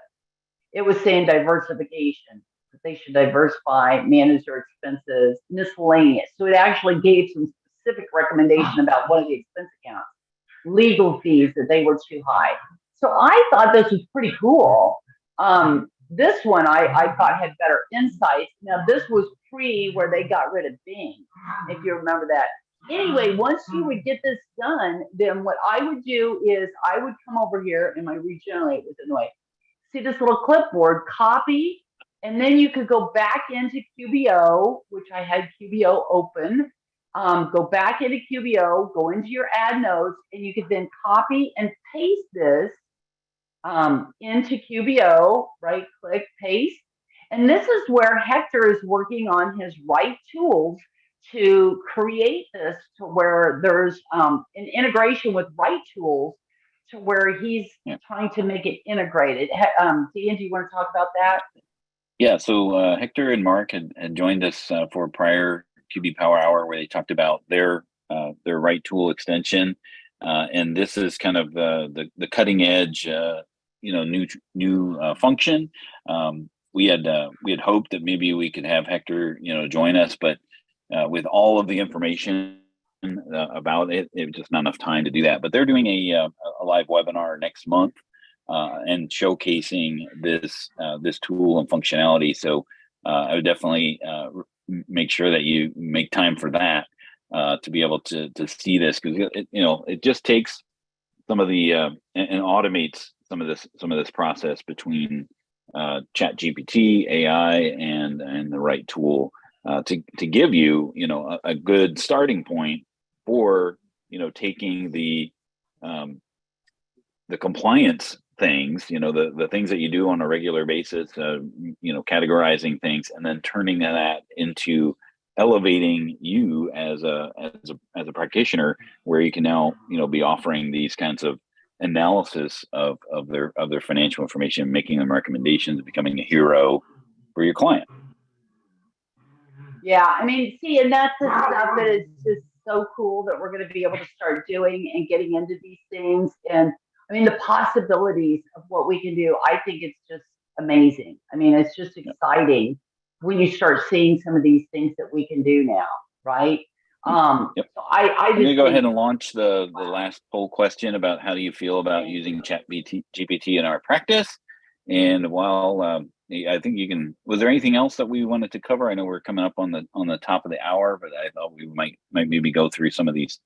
It was saying diversification, that they should diversify, manage their expenses, miscellaneous. So it actually gave some specific recommendation about one of the expense accounts, legal fees that they were too high. So I thought this was pretty cool. This one I thought had better insights. Now this was pre where they got rid of Bing, if you remember that. Anyway, once you would get this done, then what I would do is I would come over here and my regenerate was annoying. See this little clipboard, copy, and then you could go back into QBO, which I had QBO open. Go back into QBO, go into your add notes, and you could then copy and paste this into QBO, right click, paste. And this is where Hector is working on his right tools to create this to where there's an integration with Right Tools to where he's trying to make it integrated. Dan, do you want to talk about that? Yeah, so Hector and Mark had joined us for a prior QB Power Hour where they talked about their Right Tool extension, and this is kind of the cutting edge, new function. We had hoped that maybe we could have Hector, join us, but with all of the information about it, it was just not enough time to do that. But they're doing a live webinar next month and showcasing this tool and functionality. So I would definitely make sure that you make time for that to be able to see this, because it just takes some of the and automates some of this process between ChatGPT, AI, and the Right Tool to give you a good starting point for taking the compliance things, the things that you do on a regular basis, categorizing things, and then turning that into elevating you as a practitioner, where you can now be offering these kinds of analysis of their financial information, making them recommendations, becoming a hero for your client. Yeah, I mean, see, and that's the stuff that is just so cool that we're going to be able to start doing and getting into these things. And I mean, the possibilities of what we can do, I think it's just amazing. I mean, it's just exciting when you start seeing some of these things that we can do now, right? Yep. So I'm going to go ahead and launch the last poll question about how do you feel about using ChatGPT in our practice. And while I think you can, was there anything else that we wanted to cover? I know we're coming up on the top of the hour, but I thought we might maybe go through some of these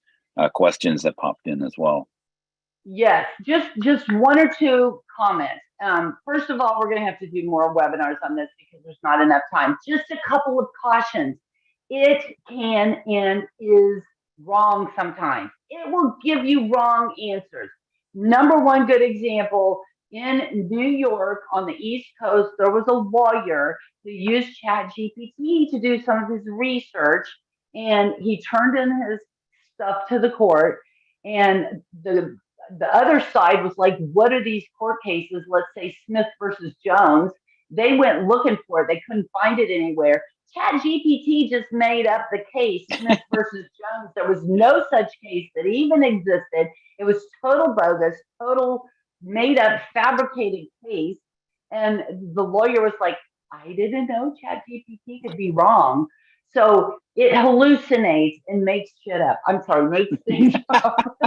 questions that popped in as well. Yes, just one or two comments. First of all, we're going to have to do more webinars on this because there's not enough time. Just a couple of cautions. It can and is wrong sometimes. It will give you wrong answers. Number one good example, in New York on the East Coast, there was a lawyer who used ChatGPT to do some of his research, and he turned in his stuff to the court, and the other side was like, what are these court cases? Let's say Smith versus Jones. They went looking for it. They couldn't find it anywhere. ChatGPT just made up the case, Smith versus Jones. There was no such case that even existed. It was total bogus, total made up, fabricated case. And the lawyer was like, I didn't know ChatGPT could be wrong. So it hallucinates and makes shit up. I'm sorry, makes things up.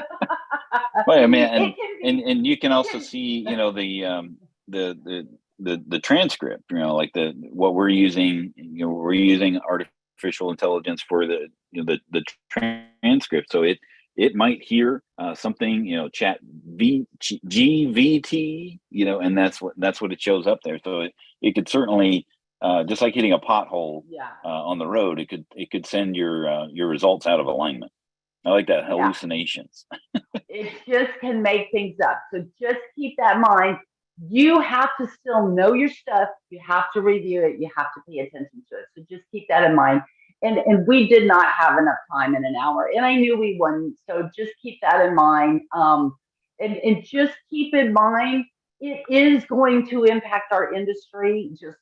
Well, I mean, and you can also see, the transcript, like what we're using, we're using artificial intelligence for the transcript. So it might hear something, chat GVT, and that's what it shows up there. So it could certainly, just like hitting a pothole on the road, it could send your results out of alignment. I like that, hallucinations. It just can make things up. So just keep that in mind. You have to still know your stuff. You have to review it. You have to pay attention to it. So just keep that in mind. And we did not have enough time in an hour, and I knew we wouldn't. So just keep that in mind. And just keep in mind, it is going to impact our industry. Just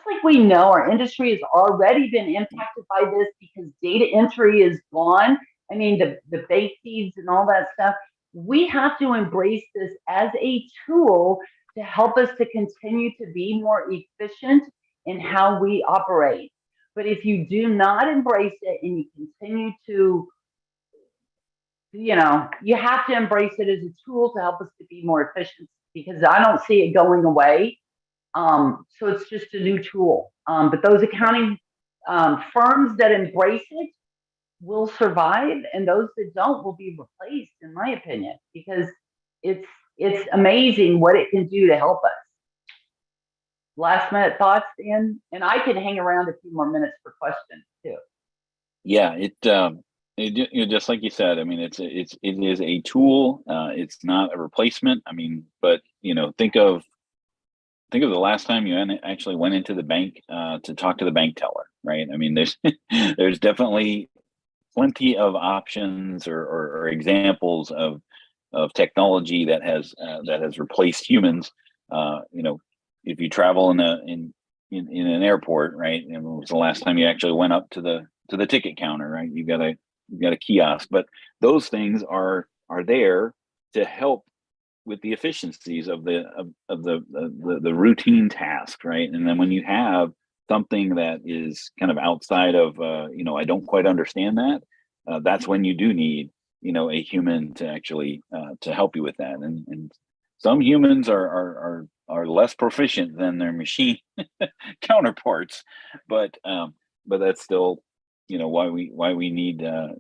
like we know, our industry has already been impacted by this because data entry is gone. I mean, the bake feeds and all that stuff. We have to embrace this as a tool to help us to continue to be more efficient in how we operate. But if you do not embrace it and you continue to, you have to embrace it as a tool to help us to be more efficient, because I don't see it going away. So it's just a new tool. But those accounting firms that embrace it will survive, and those that don't will be replaced, in my opinion, because it's amazing what it can do to help us. Last minute thoughts, Dan? And I can hang around a few more minutes for questions too. Yeah, it just like you said, I mean, it is a tool. It's not a replacement. I mean, but think of the last time you actually went into the bank to talk to the bank teller, right? I mean, there's definitely plenty of options or examples of technology that has replaced humans. If you travel in an airport, right? And when was the last time you actually went up to the ticket counter, right? You've got a kiosk, but those things are there to help with the efficiencies of the routine task, right? And then when you have something that is kind of outside of, I don't quite understand that, that's when you do need, a human to actually to help you with that. And some humans are less proficient than their machine counterparts, but that's still, why we need to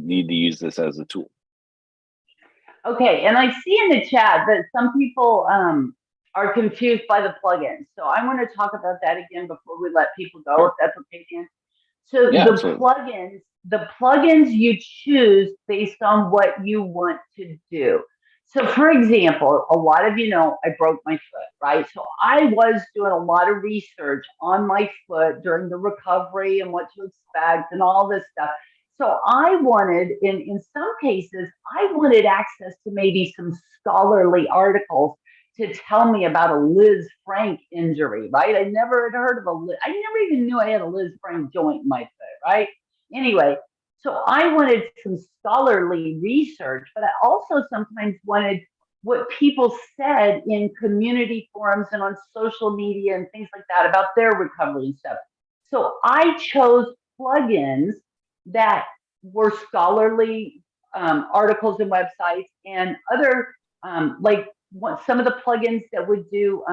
use this as a tool. Okay, and I see in the chat that some people are confused by the plugins. So I want to talk about that again before we let people go, if that's okay, Dan. So Yeah, the absolutely. plugins you choose based on what you want to do. So for example, a lot of you know I broke my foot, right? So I was doing a lot of research on my foot during the recovery and what to expect and all this stuff. So I wanted, in some cases, I wanted access to maybe some scholarly articles to tell me about a Liz Frank injury, right? I never had heard of I never even knew I had a Liz Frank joint in my foot, right? Anyway, so I wanted some scholarly research, but I also sometimes wanted what people said in community forums and on social media and things like that about their recovery and stuff. So I chose plugins that were scholarly articles and websites, and other like some of the plugins that would do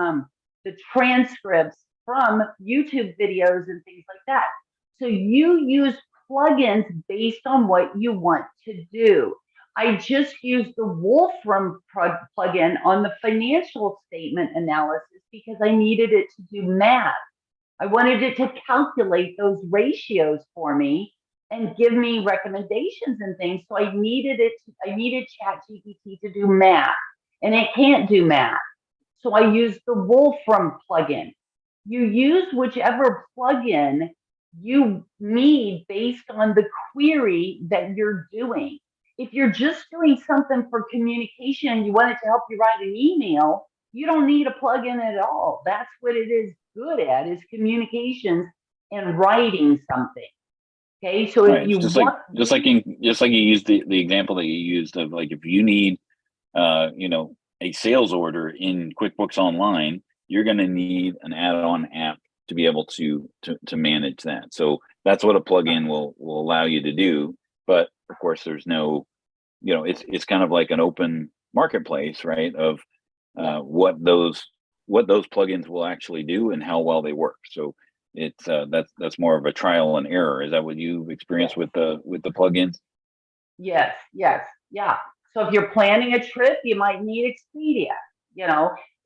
the transcripts from YouTube videos and things like that. So you use plugins based on what you want to do. I just used the Wolfram plugin on the financial statement analysis because I needed it to do math. I wanted it to calculate those ratios for me and give me recommendations and things. So I needed ChatGPT to do math, and it can't do math. So I used the Wolfram plugin. You use whichever plugin you need based on the query that you're doing. If you're just doing something for communication, you want it to help you write an email, you don't need a plugin at all. That's what it is good at, is communications and writing something. Okay, so Right. if you Just want, like you used the example that you used of, like, if you need a sales order in QuickBooks Online, you're going to need an add-on app to be able to manage that. So that's what a plugin will allow you to do. But of course, there's no, it's kind of like an open marketplace, right? Of what those plugins will actually do and how well they work. So it's that's more of a trial and error. Is that what you've experienced with the plugins? yes, yeah. So if you're planning a trip, you might need Expedia.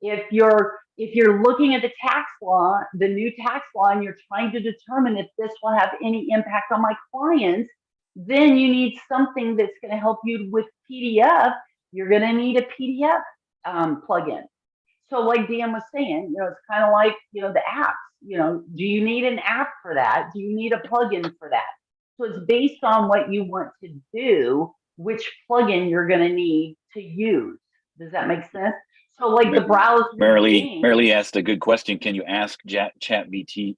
If you're looking at the tax law, the new tax law, and you're trying to determine if this will have any impact on my clients, then you need something that's going to help you with PDF. You're going to need a PDF plugin. So like Dan was saying, it's kind of like, the apps, do you need an app for that? Do you need a plugin for that? So it's based on what you want to do, which plugin you're going to need to use. Does that make sense? So like the browser. Marilee asked a good question. Can you ask ChatGPT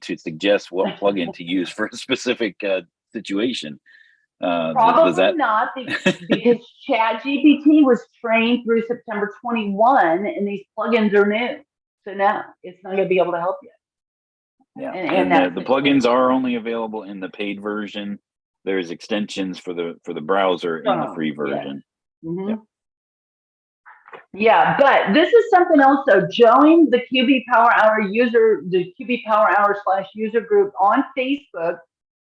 to suggest what plugin to use for a specific situation? Probably not, because ChatGPT was trained through September 21, and these plugins are new. So no, it's not going to be able to help you. Yeah, and the plugins are only available in the paid version. There's extensions for the browser in the free version. Yeah. Mm-hmm. Yeah, but this is something else. So join the QB Power Hour the QB Power Hour /user group on Facebook,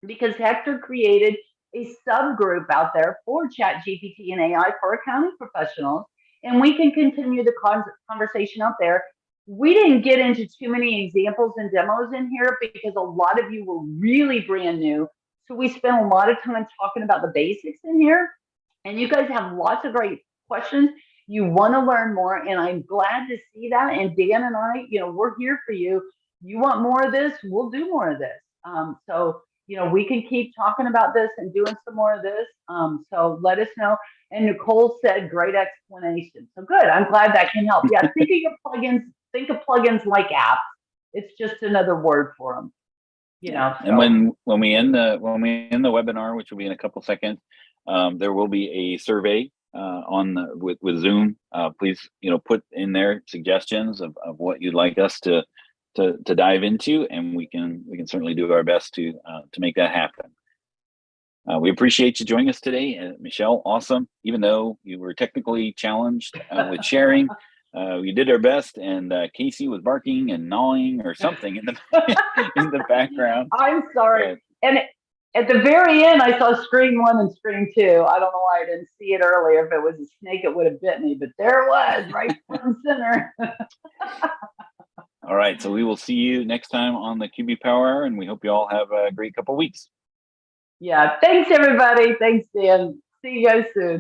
because Hector created a subgroup out there for ChatGPT and AI for accounting professionals, and we can continue the conversation out there. We didn't get into too many examples and demos in here because a lot of you were really brand new. So we spent a lot of time talking about the basics in here, and you guys have lots of great questions. You want to learn more, and I'm glad to see that. And Dan and I, we're here for you. You want more of this, we'll do more of this. So we can keep talking about this and doing some more of this. So let us know. And Nicole said, great explanation. So good. I'm glad that can help. Yeah, thinking of plugins, think of plugins like apps. It's just another word for them. And when we end the webinar, which will be in a couple seconds, there will be a survey with Zoom. Please, put in there suggestions of what you'd like us to dive into, and we can certainly do our best to make that happen. We appreciate you joining us today, Michelle. Awesome. Even though you were technically challenged with sharing, we did our best, and Casey was barking and gnawing or something in the background. I'm sorry. And at the very end, I saw screen 1 and screen 2. I don't know why I didn't see it earlier. If it was a snake, it would have bit me, but there it was, right front and center. All right. So we will see you next time on the QB Power Hour, and we hope you all have a great couple of weeks. Yeah. Thanks, everybody. Thanks, Dan. See you guys soon.